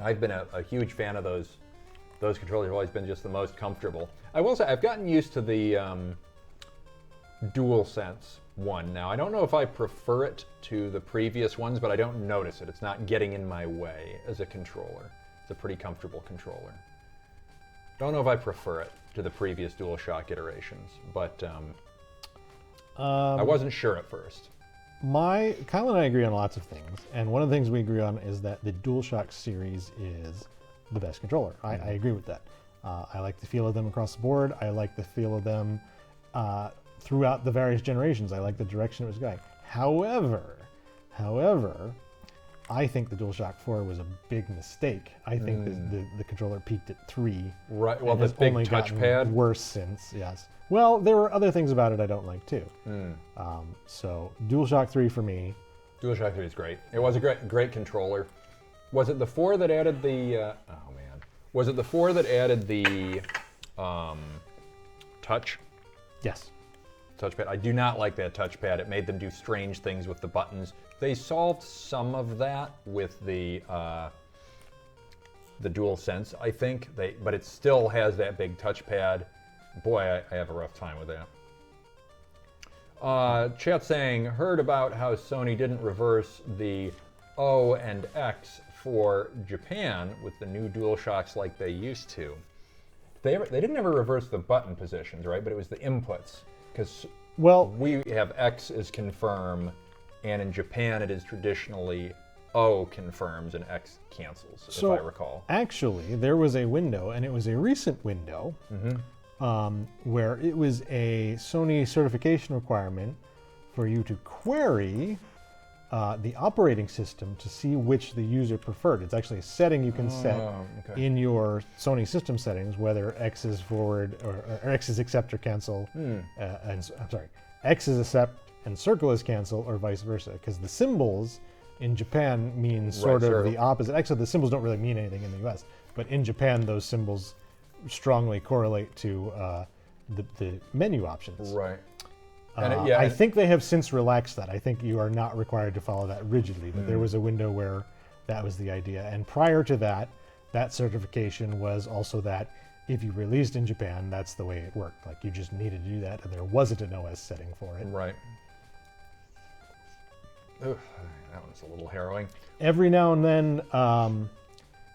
I've been a huge fan of those controllers. Have always been just the most comfortable. I will say I've gotten used to the DualSense one now. I don't know if I prefer it to the previous ones, but I don't notice it. It's not getting in my way as a controller. It's a pretty comfortable controller. Don't know if I prefer it to the previous DualShock iterations, but I wasn't sure at first. Kyle and I agree on lots of things, and one of the things we agree on is that the DualShock series is the best controller. I agree with that. I like the feel of them across the board. I like the feel of them throughout the various generations. I like the direction it was going. However, I think the DualShock 4 was a big mistake. I think the controller peaked at 3. Right. Well, and the has big only gotten touchpad. worse since. Yes. Well, there were other things about it I don't like too. So DualShock 3 for me. DualShock 3 is great. It was a great controller. Was it the 4 that added the? Oh man. Was it the 4 that added the touch? Yes. Touchpad. I do not like that touchpad. It made them do strange things with the buttons. They solved some of that with the DualSense, I think. But it still has that big touchpad. Boy, I have a rough time with that. Chat saying, heard about how Sony didn't reverse the O and X for Japan with the new DualShocks like they used to. They didn't ever reverse the button positions, right? But it was the inputs. Because we have X is confirm, and in Japan it is traditionally O confirms and X cancels, if I recall. Actually, there was a window, and it was a recent window, where it was a Sony certification requirement for you to query the operating system to see which the user preferred. It's actually a setting you can set in your Sony system settings, whether X is forward or X is accept or cancel, X is accept and circle is cancel, or vice versa. Because the symbols in Japan mean sort of the opposite. Actually, the symbols don't really mean anything in the US, but in Japan, those symbols strongly correlate to the menu options. Right. I think they have since relaxed that. I think you are not required to follow that rigidly, but there was a window where that was the idea. And prior to that, that certification was also that if you released in Japan, that's the way it worked. Like you just needed to do that, and there wasn't an OS setting for it. Right. Ugh, that one's a little harrowing. Every now and then,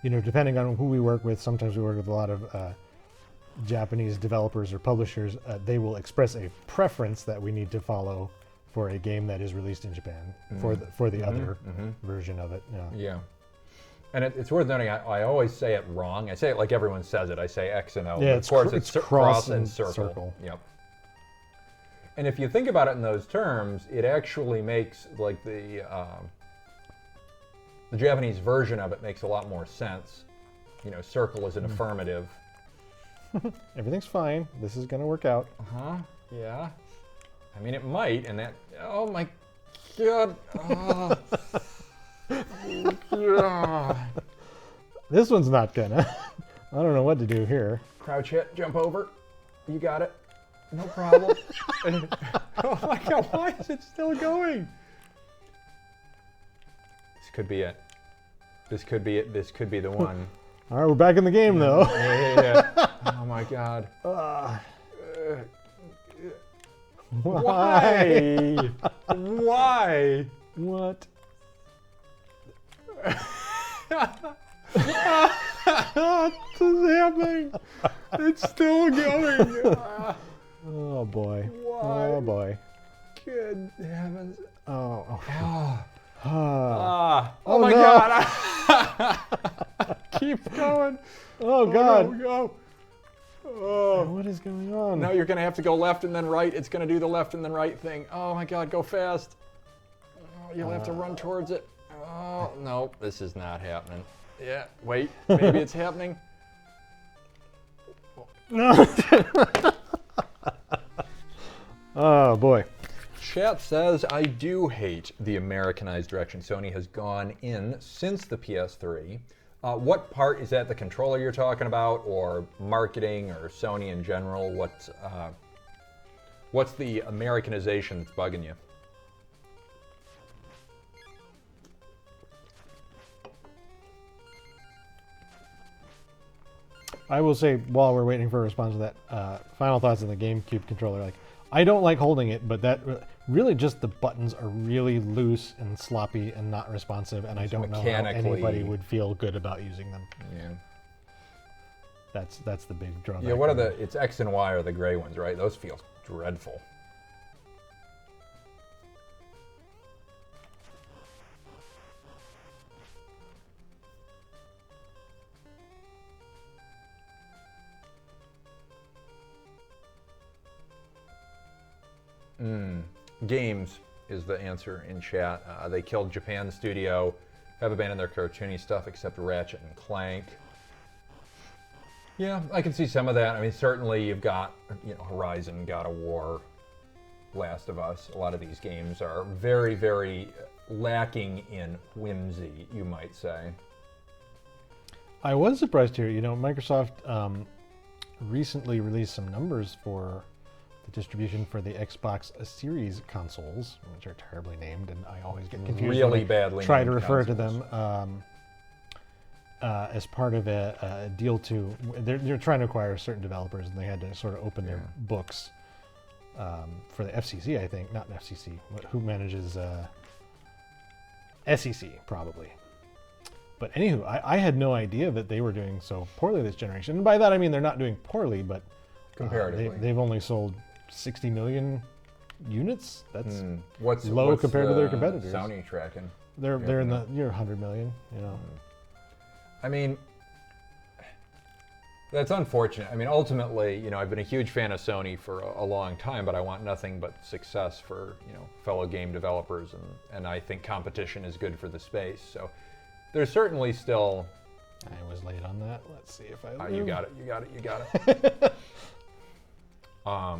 depending on who we work with, sometimes we work with a lot of Japanese developers or publishers, they will express a preference that we need to follow for a game that is released in Japan for the other version of it. Yeah. And it's worth noting, I always say it wrong. I say it like everyone says it. I say X and O. Yeah, of course, it's cross and circle. Yep. And if you think about it in those terms, it actually makes like the Japanese version of it makes a lot more sense. You know, circle is an affirmative. Everything's fine. This is going to work out. Yeah. I mean, it might, and that. Oh my God. Oh. Yeah. This one's not gonna. I don't know what to do here. Crouch hit, jump over. You got it. No problem. Oh my God, why is it still going? This could be it. This could be it. This could be the one. All right, we're back in the game though. Yeah. Oh my God. Why? Why? What? What's happening? It's still going. Oh boy. Why? Oh boy. Good heavens. Oh. Oh Oh, my no. God. Keep going. Oh God. No, go. Oh. What is going on? Now you're going to have to go left and then right. It's going to do the left and then right thing. Oh my God, go fast. Oh, you'll have to run towards it. Oh, no, this is not happening. Yeah, wait, maybe it's happening. No. Oh boy. Chat says, I do hate the Americanized direction Sony has gone in since the PS3. What part is that the controller you're talking about, or marketing, or Sony in general? What's the Americanization that's bugging you? I will say, while we're waiting for a response to that, final thoughts on the GameCube controller. Like, I don't like holding it, but that really just the buttons are really loose and sloppy and not responsive, and I don't know how mechanically- anybody would feel good about using them. Yeah. That's the big drawback. Yeah, what are it's X and Y are the gray ones, right? Those feel dreadful. Games is the answer in chat. They killed Japan studio, have abandoned their cartoony stuff except Ratchet and Clank. Yeah, I can see some of that. I mean, certainly you've got, Horizon, God of War, Last of Us. A lot of these games are very, very lacking in whimsy, you might say. I was surprised here. Microsoft recently released some numbers for the distribution for the Xbox Series consoles, which are terribly named, and I always get confused. Really when I badly try to named refer to consoles. them as part of a deal to. They're trying to acquire certain developers, and they had to sort of open their books for the FCC, I think, not FCC. Who manages SEC probably. But anywho, I had no idea that they were doing so poorly this generation. And by that I mean they're not doing poorly, but Comparatively. they've only sold 60 million units. That's What's low compared to their competitors. Sony tracking? They're in the 100 million. I mean, that's unfortunate. I mean, ultimately, I've been a huge fan of Sony for a long time, but I want nothing but success for, fellow game developers, and I think competition is good for the space. So there's certainly still... I was late on that. Let's see if I... you got it. All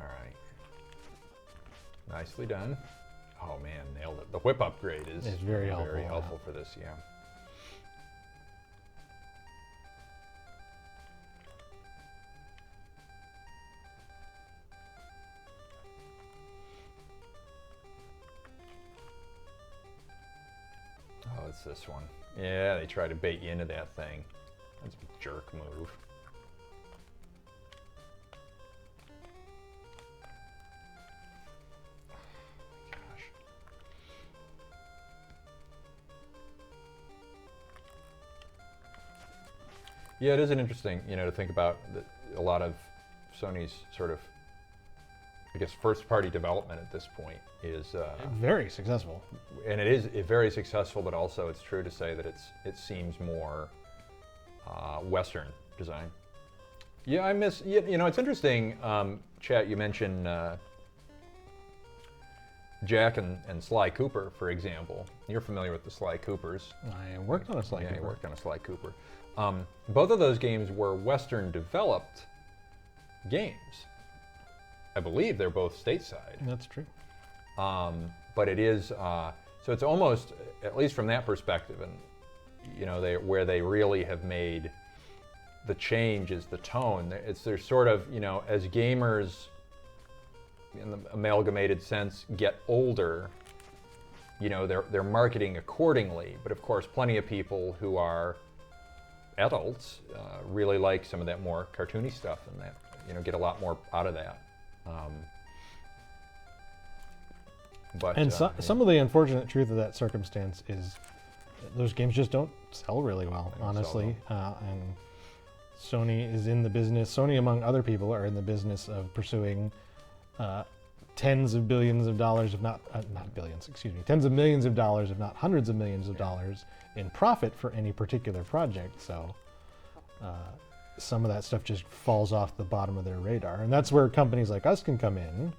right. Nicely done. Oh man, nailed it. The whip upgrade is It's very helpful, Very yeah. helpful for this, yeah. Oh, it's this one. Yeah, they try to bait you into that thing. That's a jerk move. Gosh. Yeah, it is an interesting, to think about that a lot of Sony's sort of, I guess, first-party development at this point is, Very successful. and it is very successful, but also it's true to say that it seems more Western design. Yeah, I miss. It's interesting. Chat, you mentioned Jack and Sly Cooper, for example. You're familiar with the Sly Coopers. I worked on a Sly Yeah, Cooper. you worked on a Sly Cooper. Both of those games were Western developed games. I believe they're both stateside. That's true. But it is, so it's almost, at least from that perspective, and where they really have made the change is the tone. They're sort of, as gamers, in the amalgamated sense, get older, they're marketing accordingly. But of course, plenty of people who are adults really like some of that more cartoony stuff, and that get a lot more out of that. But And yeah. some of the unfortunate truth of that circumstance is those games just don't sell really well, They don't sell honestly. And Sony is in the business, Sony among other people are in the business of pursuing tens of billions of dollars, if not billions, excuse me, tens of millions of dollars, if not hundreds of millions of dollars in profit for any particular project. So some of that stuff just falls off the bottom of their radar. And that's where companies like us can come in,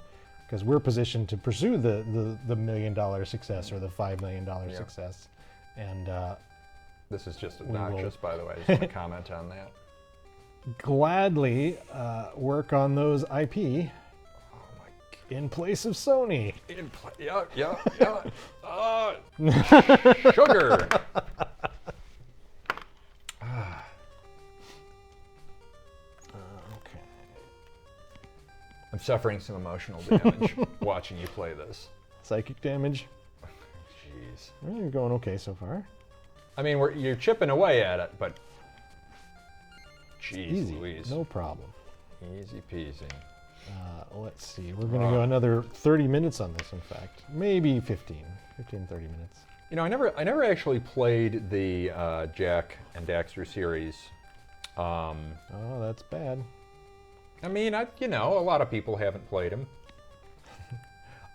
because we're positioned to pursue the $1 million success or the $5 million success. And This is just we will- obnoxious, by the way. I just want to comment on that. gladly work on those IP Oh my in place of Sony. Yeah. Sugar. Okay. I'm suffering some emotional damage watching you play this. Psychic damage. Jeez. You're going okay so far. I mean, you're chipping away at it, but jeez Easy. Louise. No problem. Easy peasy. Let's see. We're going to go another 30 minutes on this, in fact. Maybe 30 minutes. You know, I never actually played the Jack and Daxter series. Oh, that's bad. I mean, a lot of people haven't played them.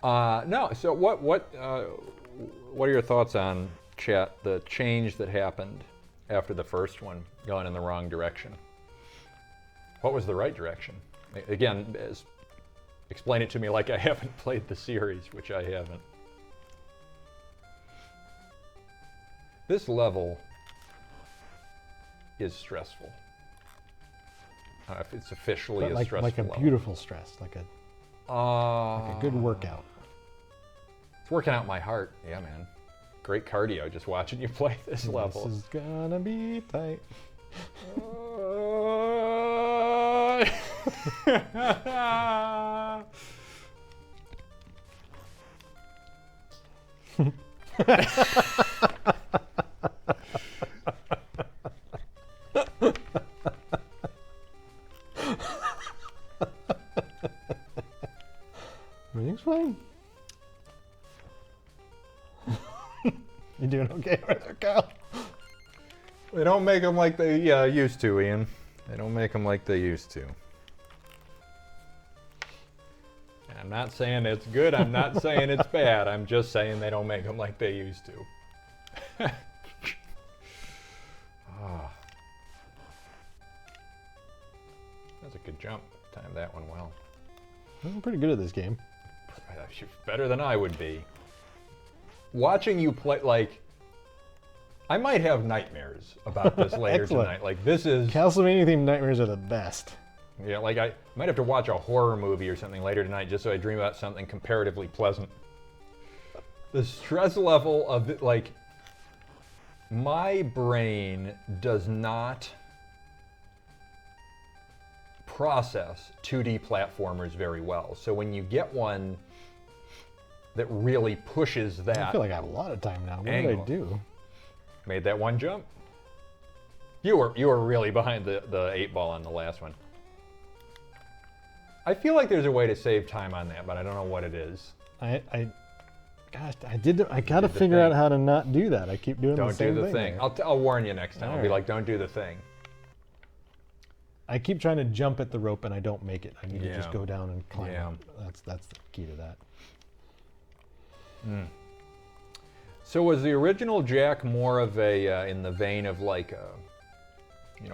No. So what are your thoughts on the change that happened after the first one going in the wrong direction? What was the right direction? Again, explain it to me like I haven't played the series, which I haven't. This level is stressful. If it's officially But a stressful like a level. beautiful stress, like a good workout. It's working out my heart. Yeah, man. Great cardio just watching you play this level. This is gonna be tight. Everything's fine. You doing okay over there, Kyle? They don't make them like they used to, Ian. They don't make them like they used to. And I'm not saying it's good. I'm not saying it's bad. I'm just saying they don't make them like they used to. Ah. That's a good jump. Timed that one well. I'm pretty good at this game. Better than I would be. Watching you play, like, I might have nightmares about this later Excellent. tonight. Like, this is, Castlevania themed nightmares are the best. yeah, like I might have to watch a horror movie or something later tonight just so I dream about something comparatively pleasant. The stress level of it, like, my brain does not process 2D platformers very well. So when you get one that really pushes that, I feel like I have a lot of time now. What angle. did I do? made that one jump. You were really behind the 8 ball on the last one. I feel like there's a way to save time on that, but I don't know what it is. I gotta the figure out thing. how to not do that. I keep doing the Don't same do the thing. there. I'll warn you next time. I'll be Alright. like, don't do the thing. I keep trying to jump at the rope and I don't make it. I need to just Yeah. go down and climb Yeah. up. That's the key to that. So was the original Jack more of a in the vein of like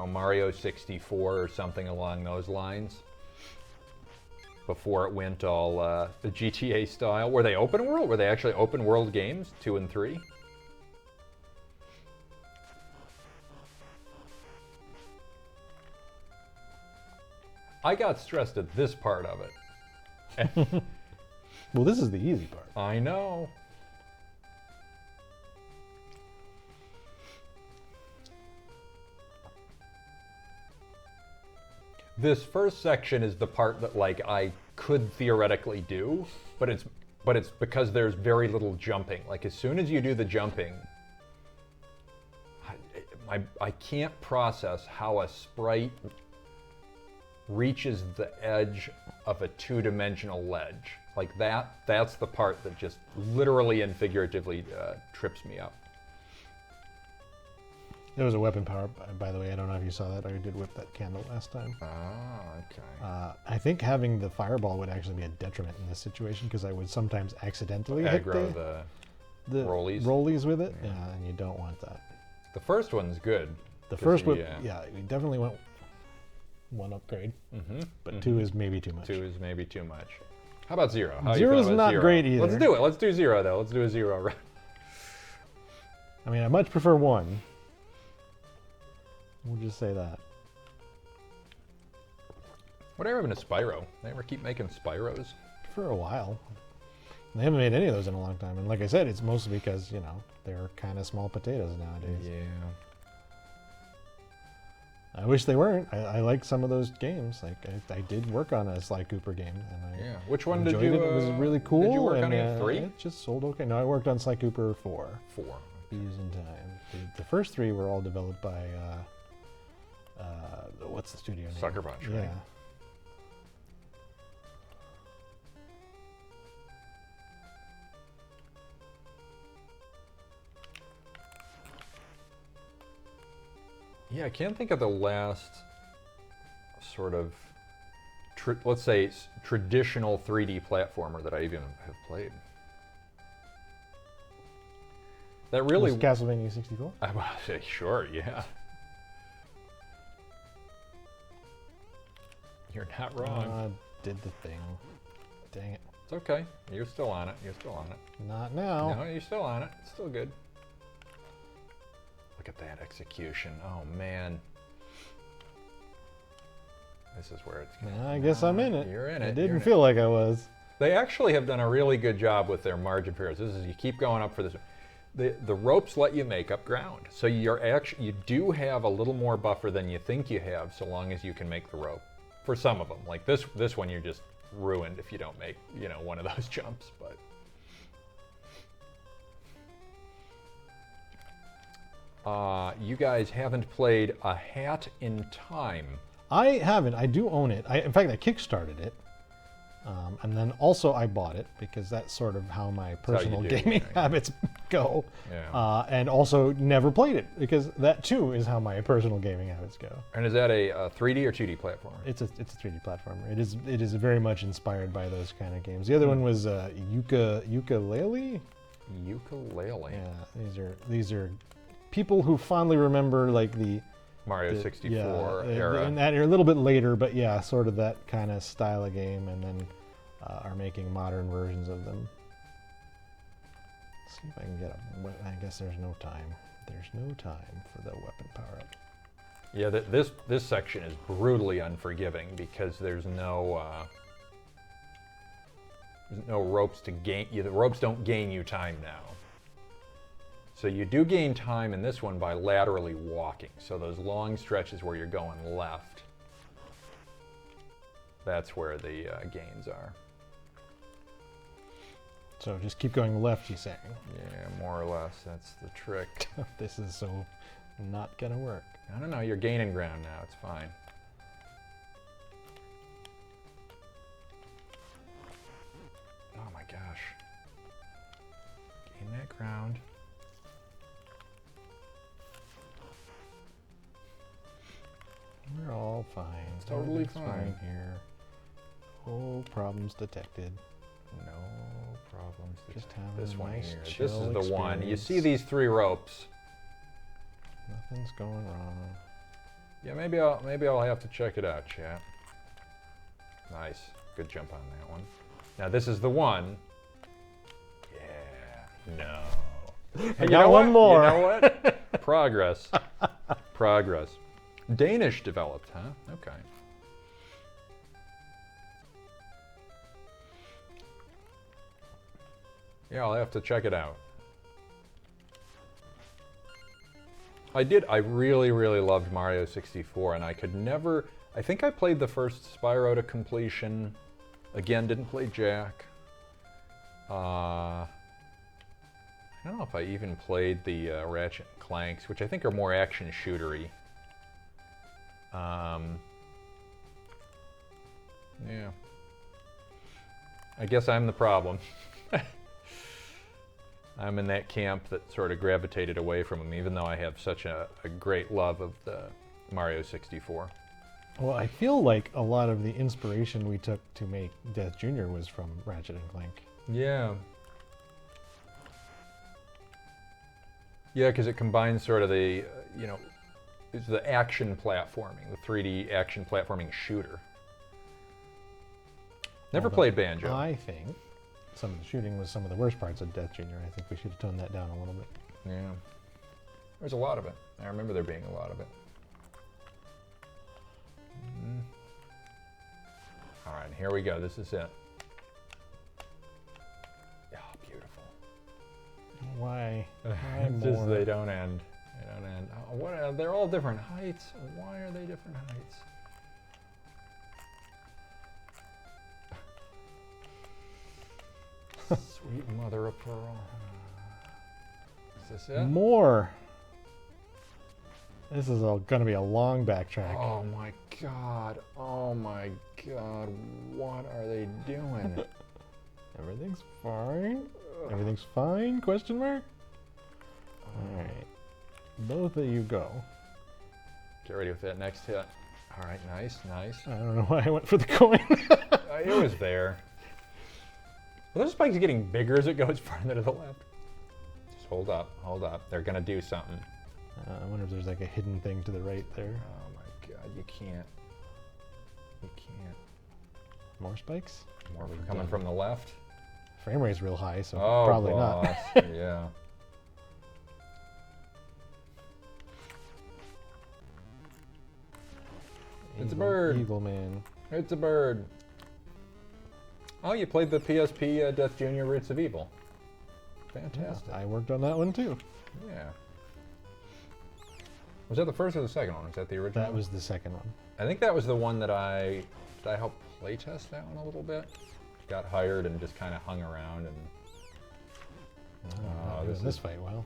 Mario 64 or something along those lines? Before it went all the GTA style. Were they open world? Were they actually open world games, 2 and 3? I got stressed at this part of it. Well, this is the easy part. I know. This first section is the part that like I could theoretically do, but it's because there's very little jumping. Like as soon as you do the jumping, I can't process how a sprite reaches the edge of a 2-dimensional ledge. Like that's the part that just literally and figuratively trips me up. There was a weapon power, by the way. I don't know if you saw that. I did whip that candle last time. Ah, okay. I think having the fireball would actually be a detriment in this situation because I would sometimes accidentally hit Aggro the rollies with it. Yeah, and you don't want that. The first one's good. The first one, yeah, we definitely went one upgrade, but 2 is maybe too much. 2 is maybe too much. How about 0? How Zero you is feel about not 0? great either. Let's do it. Let's do 0 though. Let's do a 0 run. I mean, I much prefer 1. We'll just say that. Whatever happened to Spyro? They ever keep making Spyros? For a while. They haven't made any of those in a long time. And like I said, it's mostly because, you know, they're kind of small potatoes nowadays. Yeah. I wish they weren't. I like some of those games. Like I did work on a Sly Cooper game, and I Which one did enjoyed you? it. It was really cool. Did you work and, on it? 3? It just sold okay. No, I worked on Sly Cooper 4. 4. Years in time. The first 3 were all developed by what's the studio name? Sucker Punch, Yeah. right? Yeah, I can't think of the last sort of, let's say, traditional 3D platformer that I even have played. That really Was Castlevania 64? I would say, sure, yeah. You're not wrong. Did the thing. Dang it. It's okay. You're still on it. You're still on it. Not now. No, you're still on it. It's still good. Look at that execution. Oh, man. This is where it's going. I guess I'm in it. You're in it. I You're didn't in feel like I was. They actually have done a really good job with their margin periods. This is, you keep going up for this. The ropes let you make up ground. So you do have a little more buffer than you think you have so long as you can make the rope. For some of them. Like this one, you're just ruined if you don't make, you know, one of those jumps, but. You guys haven't played A Hat in Time. I haven't. I do own it. In fact, I kickstarted it. And then also I bought it because that's sort of how my personal gaming habits go. Yeah. And also never played it because that too is how my personal gaming habits go. And is that a 3D or 2D platformer? It's a 3D platformer. It is very much inspired by those kind of games. The other one was Ukulele. Ukulele. Yeah, these are people who fondly remember like the Mario 64 era. And that are a little bit later, but yeah, sort of that kind of style of game, and then are making modern versions of them. Let's see if I can get a. I guess there's no time. There's no time for the weapon power up. Yeah, this section is brutally unforgiving because there's no ropes to gain. The ropes don't gain you time now. So you do gain time in this one by laterally walking. So those long stretches where you're going left, that's where the gains are. So just keep going left, you saying? Yeah, more or less. That's the trick. This is so not gonna work. I don't know. You're gaining ground now. It's fine. Oh my gosh. Gain that ground. We're all fine. It's totally Everything's fine here. No problems detected. No problems. Just having this a one nice here. This chill is the one. You experience. see these 3 ropes. Nothing's going wrong. Yeah, maybe I'll have to check it out, chat. Nice. Good jump on that one. Now this is the one. Yeah. No. I got one more. You know what? Progress. Progress. Danish developed, huh? Okay. Yeah, I'll have to check it out. I really, really loved Mario 64, and I could never, I think I played the first Spyro to completion. Again, didn't play Jack. I don't know if I even played the Ratchet and Clanks, which I think are more action shootery. Yeah. I guess I'm the problem. I'm in that camp that sort of gravitated away from them, even though I have such a great love of the Mario 64. Well, I feel like a lot of the inspiration we took to make Death Jr. was from Ratchet and Clank. Yeah. Yeah, because it combines sort of the, it's the action platforming, the 3D action platforming shooter. Never Although played Banjo. I think some of the shooting was some of the worst parts of Death Jr. I think we should have toned that down a little bit. Yeah. There's a lot of it. I remember there being a lot of it. All right, here we go. This is it. Oh, beautiful. Why? Why It's just more? they don't end. They don't end. Oh, what? They're all different heights. Why are they different heights? Sweet mother of pearl. Is this it? More. This is going to be a long backtrack. Oh my god. Oh my god. What are they doing? Everything's fine. Everything's fine? Question mark. All right. Both of you go. Get ready with that next hit. All right, nice, nice. I don't know why I went for the coin. It was there. Well, those spikes getting bigger as it goes farther to the left. Just hold up, hold up. They're gonna do something. I wonder if there's like a hidden thing to the right there. Oh my god, you can't. You can't. More spikes? More coming from the left. Frame rate's real high, so Oh, probably boss. not. Yeah. It's a bird. Eagle man. It's a bird. Oh, you played the PSP Death Jr. Roots of Evil. Fantastic. I worked on that one too. Yeah. Was that the first or the second one? Was that the original? That was the second one. I think that was the one that did I help playtest that one a little bit? Got hired and just kind of hung around and. Oh, this fight well.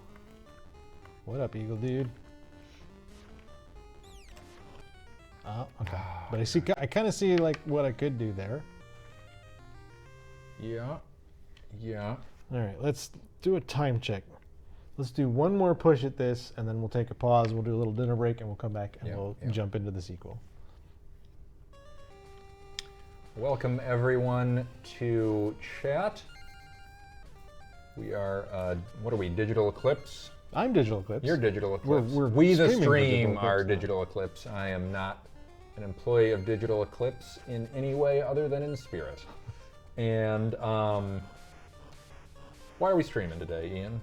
What up, Eagle dude? Oh, okay. But I kind of see like what I could do there. Yeah. Yeah. All right, let's do a time check. Let's do one more push at this, and then we'll take a pause. We'll do a little dinner break, and we'll come back and we'll jump into the sequel. Welcome everyone to chat. We are, what are we, Digital Eclipse? I'm Digital Eclipse. You're Digital Eclipse. We're we the streaming for stream Digital are Eclipse now. Digital Eclipse. I am not an employee of Digital Eclipse in any way other than in spirit. And why are we streaming today, Ian?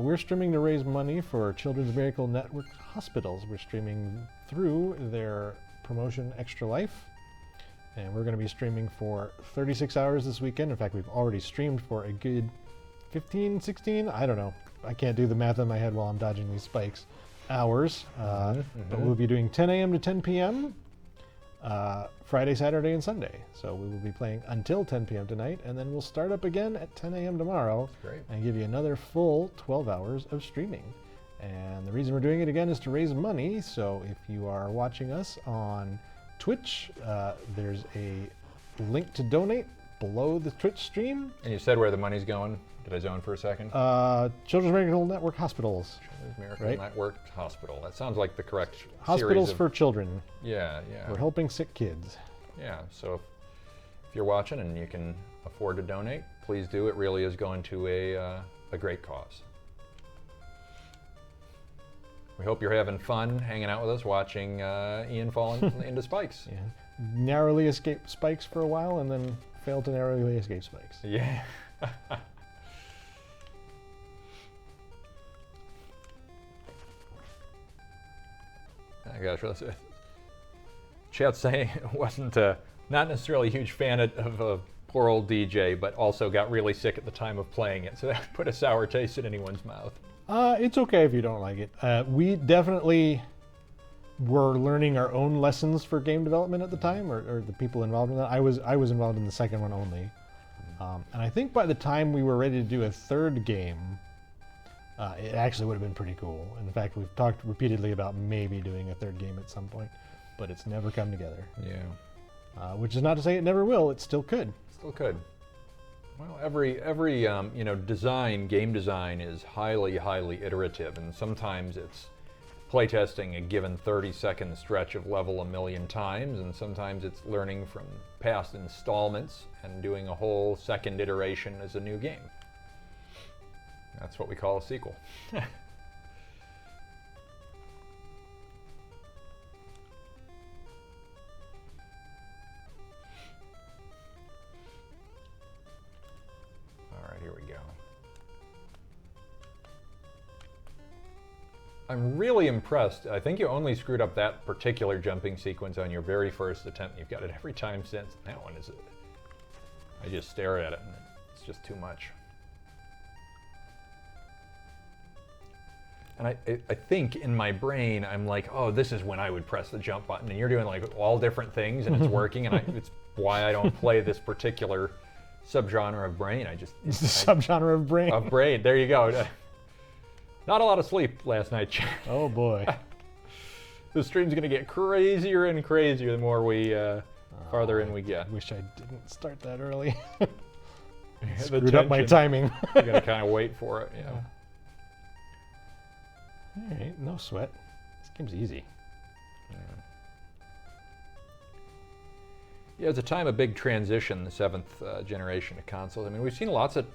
We're streaming to raise money for Children's Miracle Network hospitals. We're streaming through their promotion Extra Life. And we're going to be streaming for 36 hours this weekend. In fact, we've already streamed for a good 15, 16, I don't know. I can't do the math in my head while I'm dodging these spikes. Hours. But we'll be doing 10 a.m. to 10 p.m. Friday, Saturday, and Sunday. So we will be playing until 10 p.m. tonight, and then we'll start up again at 10 a.m. tomorrow. Great. And give you another full 12 hours of streaming. And the reason we're doing it again is to raise money. So if you are watching us on Twitch, there's a link to donate below the Twitch stream. And you said where the money's going. Did I zone for a second? Children's Miracle Network hospitals. Miracle right. Network Hospital. That sounds like the correct Hospitals series of, for children. Yeah, yeah. We're helping sick kids. Yeah, so if you're watching and you can afford to donate, please do. It really is going to a great cause. We hope you're having fun hanging out with us, watching Ian fall into spikes. Yeah. Narrowly escaped spikes for a while, and then failed to narrowly escape spikes. Yeah. I gosh, chat's saying it wasn't not necessarily a huge fan of poor old DJ, but also got really sick at the time of playing it, so that put a sour taste in anyone's mouth. It's okay if you don't like it. We definitely were learning our own lessons for game development at the time, or the people involved in that. I was involved in the second one only. And I think by the time we were ready to do a third game, it actually would have been pretty cool. In fact, we've talked repeatedly about maybe doing a third game at some point, but it's never come together. Yeah. Which is not to say it never will. It still could. Still could. Well, every game design is highly iterative, and sometimes it's playtesting a given 30-second stretch of level a million times, and sometimes it's learning from past installments and doing a whole second iteration as a new game. That's what we call a sequel. All right, here we go. I'm really impressed. I think you only screwed up that particular jumping sequence on your very first attempt. You've got it every time since. That one is... I just stare at it and it's just too much. And I think in my brain, I'm like, oh, this is when I would press the jump button. And you're doing like all different things and it's working. And it's why I don't play this particular subgenre of brain. It's the subgenre of brain. Of brain, there you go. Not a lot of sleep last night. Oh boy. The stream's gonna get crazier and crazier the more we farther in we get. Wish I didn't start that early. The Screwed up my tension. timing. You gotta kind of wait for it, yeah. All right, no sweat. This game's easy. Yeah, it's a time of big transition, the 7th generation of consoles. I mean, we've seen lots of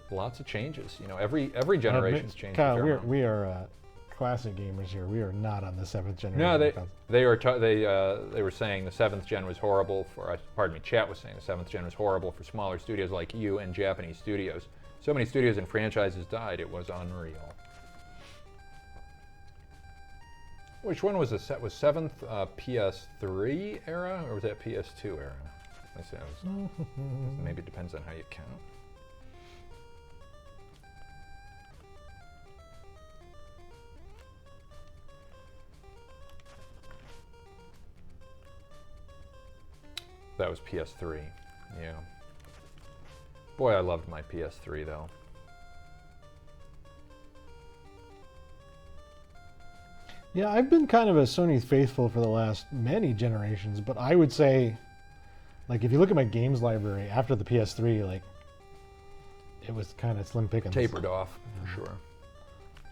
changes. You know, every generation's changed. Kyle, we are classic gamers here. We are not on the 7th generation. No, console. they were saying the 7th gen was horrible for. Pardon me, chat was saying the 7th gen was horrible for smaller studios like you and Japanese studios. So many studios and franchises died. It was unreal. Which one was the set? Was 7th PS3 era or was that PS2 era? I say maybe it depends on how you count. That was PS3, yeah. Boy, I loved my PS3 though. Yeah, I've been kind of a Sony faithful for the last many generations, but I would say, like, if you look at my games library after the PS3, like, it was kind of slim pickings. Tapered off, for sure.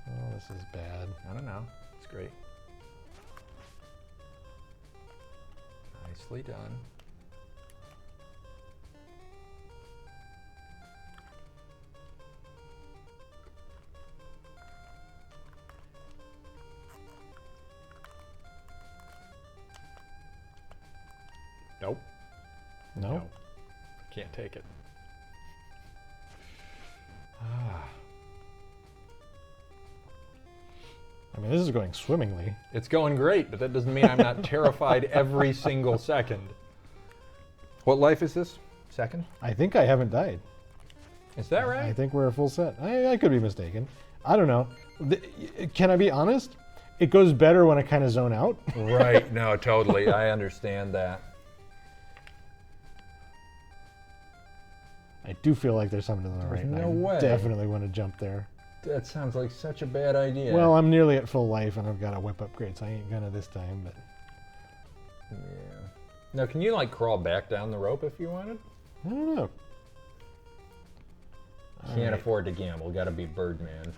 Oh, this is bad. I don't know. It's great. Nicely done. Nope. No? Can't take it. I mean, this is going swimmingly. It's going great, but that doesn't mean I'm not terrified every single second. What life is this? Second? I think I haven't died. Is that right? I think we're a full set. I could be mistaken. I don't know. Can I be honest? It goes better when I kind of zone out. Right. No, totally. I understand that. I do feel like there's something to the right. no I way. Definitely want to jump there. That sounds like such a bad idea. Well, I'm nearly at full life and I've got a whip upgrade, so I ain't gonna this time, but... Yeah. Now, can you, like, crawl back down the rope if you wanted? I don't know. Can't afford to gamble. Gotta be Birdman.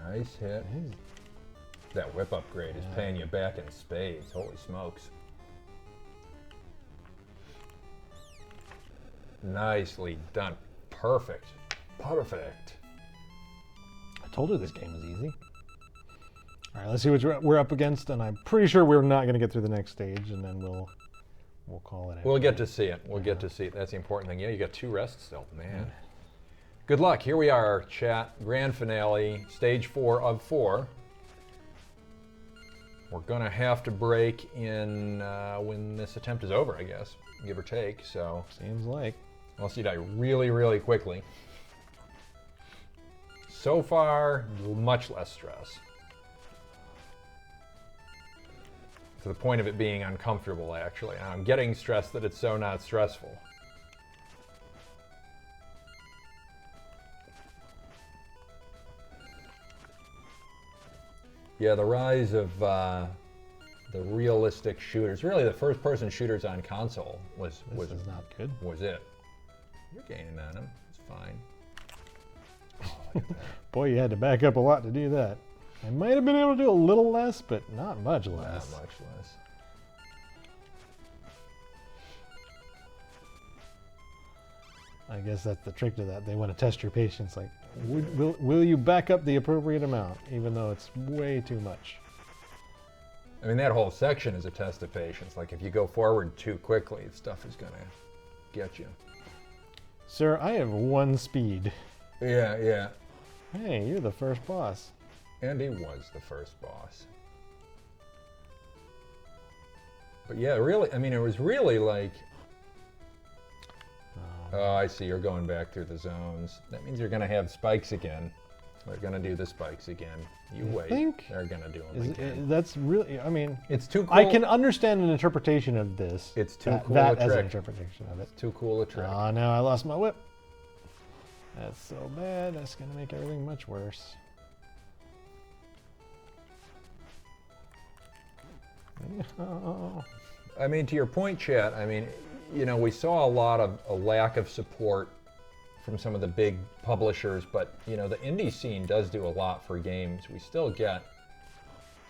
Nice hit. That whip upgrade is paying you back in spades. Holy smokes. Nicely done. Perfect. Perfect. I told her this game was easy. All right, let's see what we're up against, and I'm pretty sure we're not going to get through the next stage, and then we'll call it. We'll get to see it. We'll get to see it. That's the important thing. Yeah, you got 2 rests still, man. Good luck. Here we are, chat. Grand finale, stage 4 of 4. We're gonna have to break in when this attempt is over, I guess, give or take. So seems like. Unless you die really, really quickly. So far, much less stress. To the point of it being uncomfortable, actually. I'm getting stressed that it's so not stressful. Yeah, the rise of the realistic shooters. Really, the first-person shooters on console was This is not good. was it. You're gaining on him. It's fine. Oh, look at that. Boy, you had to back up a lot to do that. I might have been able to do a little less, but not much less. Not much less. I guess that's the trick to that. They want to test your patience. Like, will you back up the appropriate amount, even though it's way too much? I mean, that whole section is a test of patience. Like, if you go forward too quickly, stuff is gonna get you. Sir, I have 1 speed. Yeah, yeah. Hey, you're the first boss. And he was the first boss. But yeah, really, I mean, it was really like, oh, I see, you're going back through the zones. That means you're gonna have spikes again. They're gonna do the spikes again. You wait. think? They're gonna do them again. That's really, I mean, It's too cool. I can understand an interpretation of this. It's too that, cool that a as an trick. interpretation of it. Too cool a trick. Oh, now I lost my whip. That's so bad. That's going to make everything much worse. Oh. I mean, to your point, Chat, I mean, you know, we saw a lot of a lack of support from some of the big publishers, but, you know, the indie scene does do a lot for games. We still get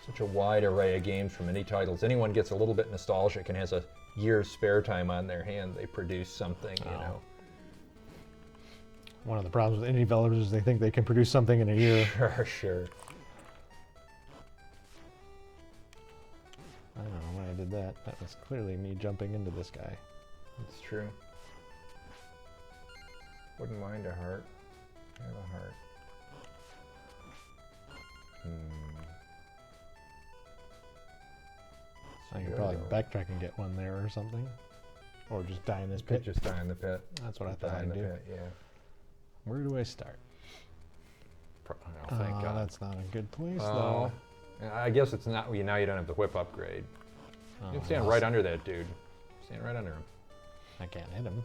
such a wide array of games from indie titles. Anyone gets a little bit nostalgic and has a year's spare time on their hand, they produce something, you know. One of the problems with indie developers is they think they can produce something in a year. Sure, sure. I don't know why I did that. That was clearly me jumping into this guy. It's true. Wouldn't mind a heart. I have a heart. I could probably backtrack and get one there or something. Or just die in this Pit, pit. just die in the pit. That's what I thought Die in I'd the do. pit, yeah. Where do I start? Oh, thank God. That's not a good place, Oh, I guess it's not. Now you don't have the whip upgrade. though. You can stand right under that dude. Stand right under him. I can't hit him.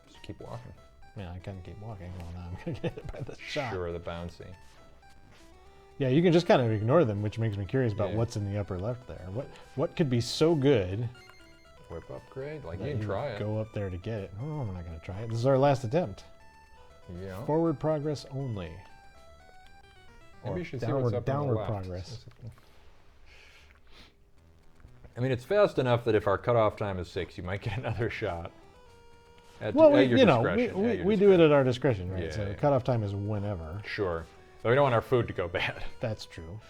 Just keep walking. Yeah, I can keep walking. Well, now I'm going to get hit by the shot. Sure, the bouncy. Yeah, you can just kind of ignore them, which makes me curious about Yeah. what's in the upper left there. What could be so good Whip upgrade? Like, that you can try it. go up there to get it? Oh, I'm not going to try it. This is our last attempt. Yeah. Forward progress only. Maybe Or you should see downward, what's up on the downward left. progress. I mean, it's fast enough that if our cutoff time is 6, you might get another shot. At, Well, at your you know, discretion. we, at your we do it at our discretion, right? Yeah, So yeah. cutoff time is whenever. Sure. But we don't want our food to go bad. That's true.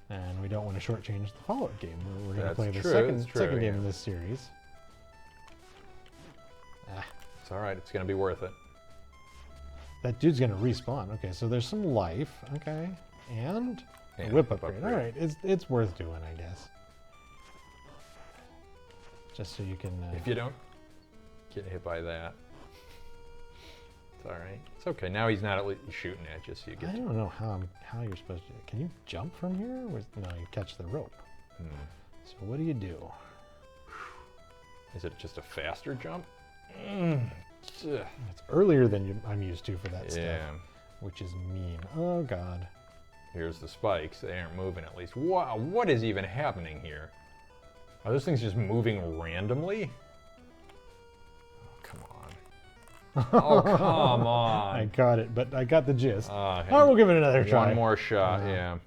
And we don't want to shortchange the follow-up game. We're going to That's play the true, second, that's true, second game yeah. in this series. Ah, It's all right. It's going to be worth it. that dude's going to respawn. Okay, so there's some life. Okay, and a And whip whip upgrade. upgrade. All right, it's worth doing, I guess. Just so you can. If you don't get hit by that, it's all right. It's okay. Now he's not at least shooting at you, so you I get to. don't know how you're supposed to. Can you jump from here? Or, no, you catch the rope. So what do you do? Is it just a faster jump? It's earlier than I'm used to for that Yeah. stuff, which is mean. Oh God. Here's the spikes. They aren't moving at least. Wow, what is even happening here? Are those things just moving randomly? Oh, come on. Oh, come I on. got it, but I got the gist. Hey, All right, we'll give it another try. one more shot, yeah.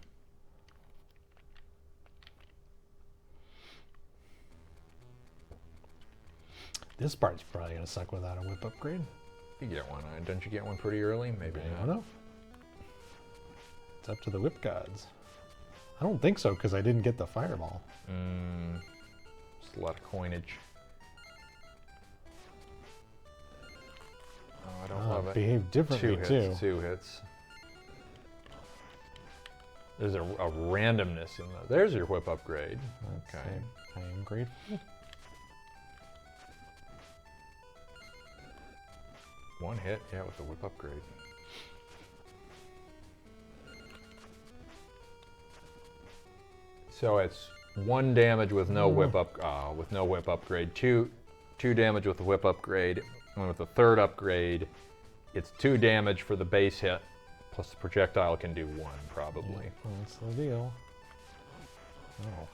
This part's probably gonna suck without a whip upgrade. You get one. Don't you get one pretty early? Maybe I not. don't know. It's up to the whip gods. I don't think so because I didn't get the fireball. Just a lot of coinage. Oh, I don't love it. Behave differently too. Two hits. There's a randomness in those. There's your whip upgrade. That's, Okay. I am grateful. One hit, yeah, with the whip upgrade. So it's 1 damage with no whip upgrade, two damage with the whip upgrade, and with the third upgrade, It's 2 damage for the base hit, plus the projectile can do 1 probably. That's the deal. Oh.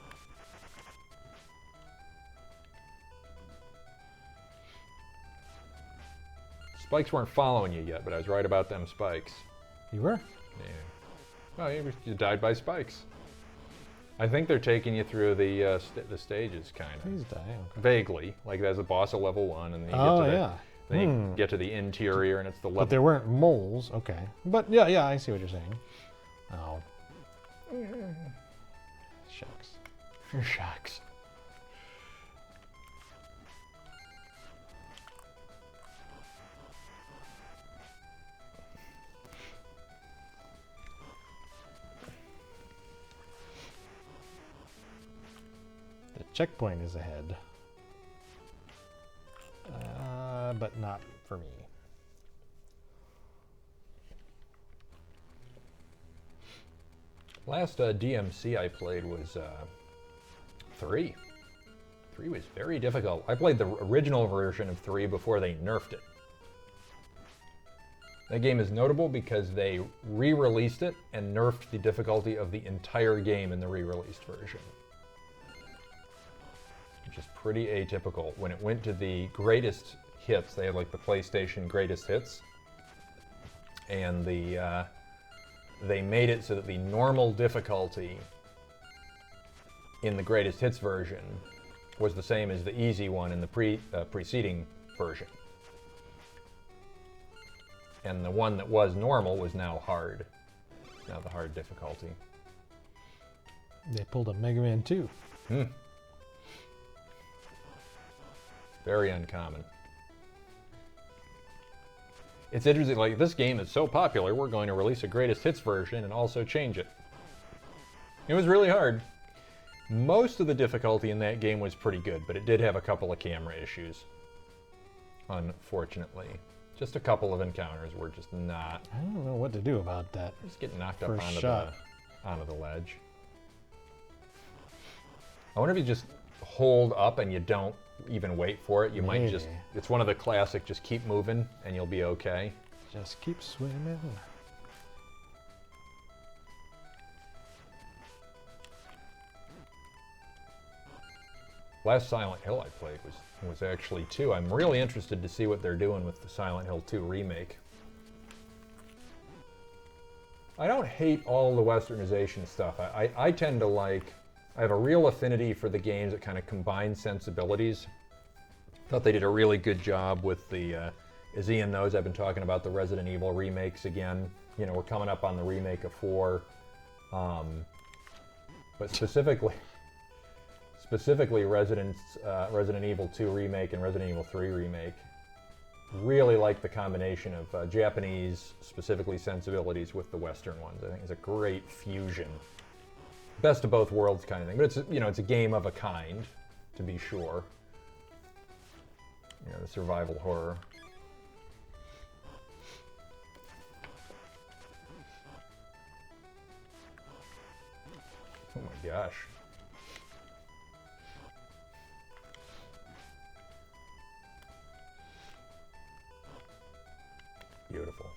Spikes weren't following you yet, but I was right about them spikes. You were? Yeah. Well, you died by spikes. I think they're taking you through the stages, kind of. Please die. Okay. Vaguely, like there's a boss at level 1, and then you Oh, get to yeah. then you get to the interior, and it's the level. But there weren't moles. Okay. But yeah, I see what you're saying. Oh. Shucks. Shucks. The checkpoint is ahead. But not for me. Last DMC I played was 3. 3 was very difficult. I played the original version of 3 before they nerfed it. That game is notable because they re-released it and nerfed the difficulty of the entire game in the re-released version. Which is pretty atypical. When it went to the greatest hits, they had like the PlayStation greatest hits, and they made it so that the normal difficulty in the greatest hits version was the same as the easy one in the preceding version. And the one that was normal was now hard. Now the hard difficulty. They pulled a Mega Man 2. Very uncommon. It's interesting, like, this game is so popular, we're going to release a greatest hits version and also change it. It was really hard. Most of the difficulty in that game was pretty good, but it did have a couple of camera issues. Unfortunately. Just a couple of encounters were just not... I don't know what to do about that. Just get knocked up First shot. onto the ledge. I wonder if you just hold up and you don't even wait for it. You might just... Maybe. It's one of the classic, just keep moving and you'll be okay. Just keep swimming. Last Silent Hill I played was actually 2. I'm really interested to see what they're doing with the Silent Hill 2 remake. I don't hate all the westernization stuff. I tend to like... I have a real affinity for the games that kind of combine sensibilities. Thought they did a really good job with the... as Ian knows, I've been talking about the Resident Evil remakes again. You know, we're coming up on the remake of 4. But specifically Resident Evil 2 remake and Resident Evil 3 remake. Really like the combination of Japanese, specifically sensibilities, with the Western ones. I think it's a great fusion. Best of both worlds kind of thing. But it's, you know, it's a game of a kind, to be sure. You know, the survival horror. Oh my gosh. Beautiful.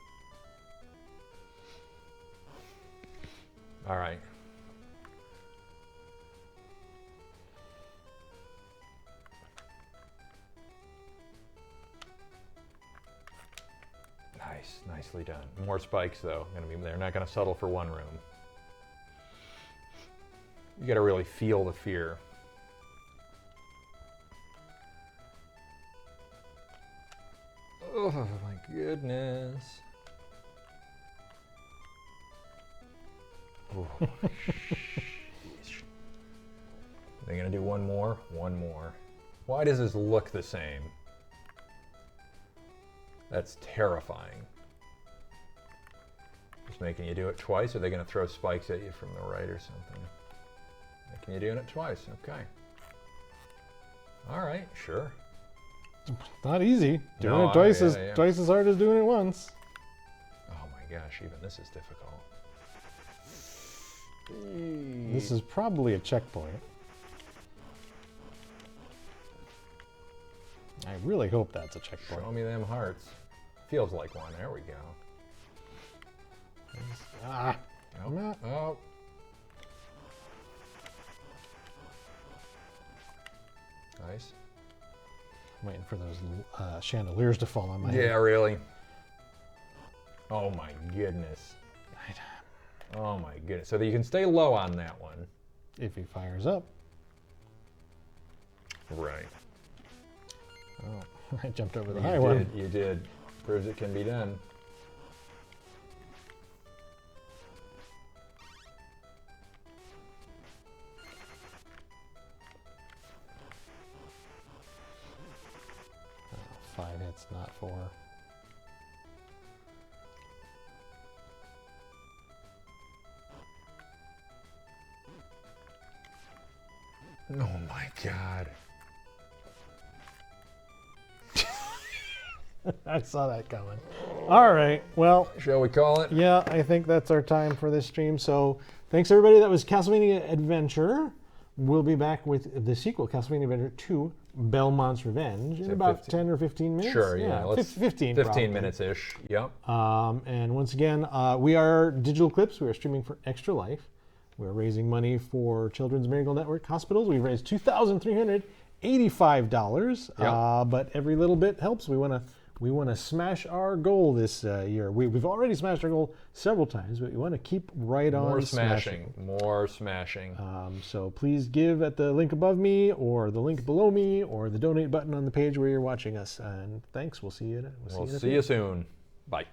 All right. Nice, nicely done. More spikes though. They're not going to settle for one room. You got to really feel the fear. Oh my goodness. Oh, they're gonna do one more? One more. Why does this look the same? That's terrifying. Just making you do it twice, or are they gonna throw spikes at you from the right or something? Making you doing it twice, okay. Alright, sure. Not easy. Doing No, it twice yeah. twice as hard as doing it once. Oh my gosh, even this is difficult. This is probably a checkpoint. I really hope that's a checkpoint. Show me them hearts. feels like one. There we go. Ah, Oh, oh. Nice. I'm waiting for those chandeliers to fall on my Yeah, head. really. Oh my goodness. Oh my goodness. So that you can stay low on that one. If he fires up. Right. Oh, I jumped over the You high did. one. You did. Proves it can be done. Oh, 5 hits, not 4. Oh my God. I saw that coming. All right. Well, Shall we call it? yeah, I think that's our time for this stream. So thanks, everybody. That was Castlevania Adventure. We'll be back with the sequel, Castlevania Adventure 2, Belmont's Revenge, in it about 15? 10 or 15 minutes. Sure, yeah. Let's 15 15 probably. minutes-ish. Yep. And once again, we are Digital Clips. We are streaming for Extra Life. We're raising money for Children's Miracle Network Hospitals. We've raised $2,385. Yep. But every little bit helps. We want to smash our goal this year. We've already smashed our goal several times, but we want to keep right on More smashing. smashing. More smashing. So please give at the link above me, or the link below me, or the donate button on the page where you're watching us. And thanks. We'll see you. We'll see you soon. Bye.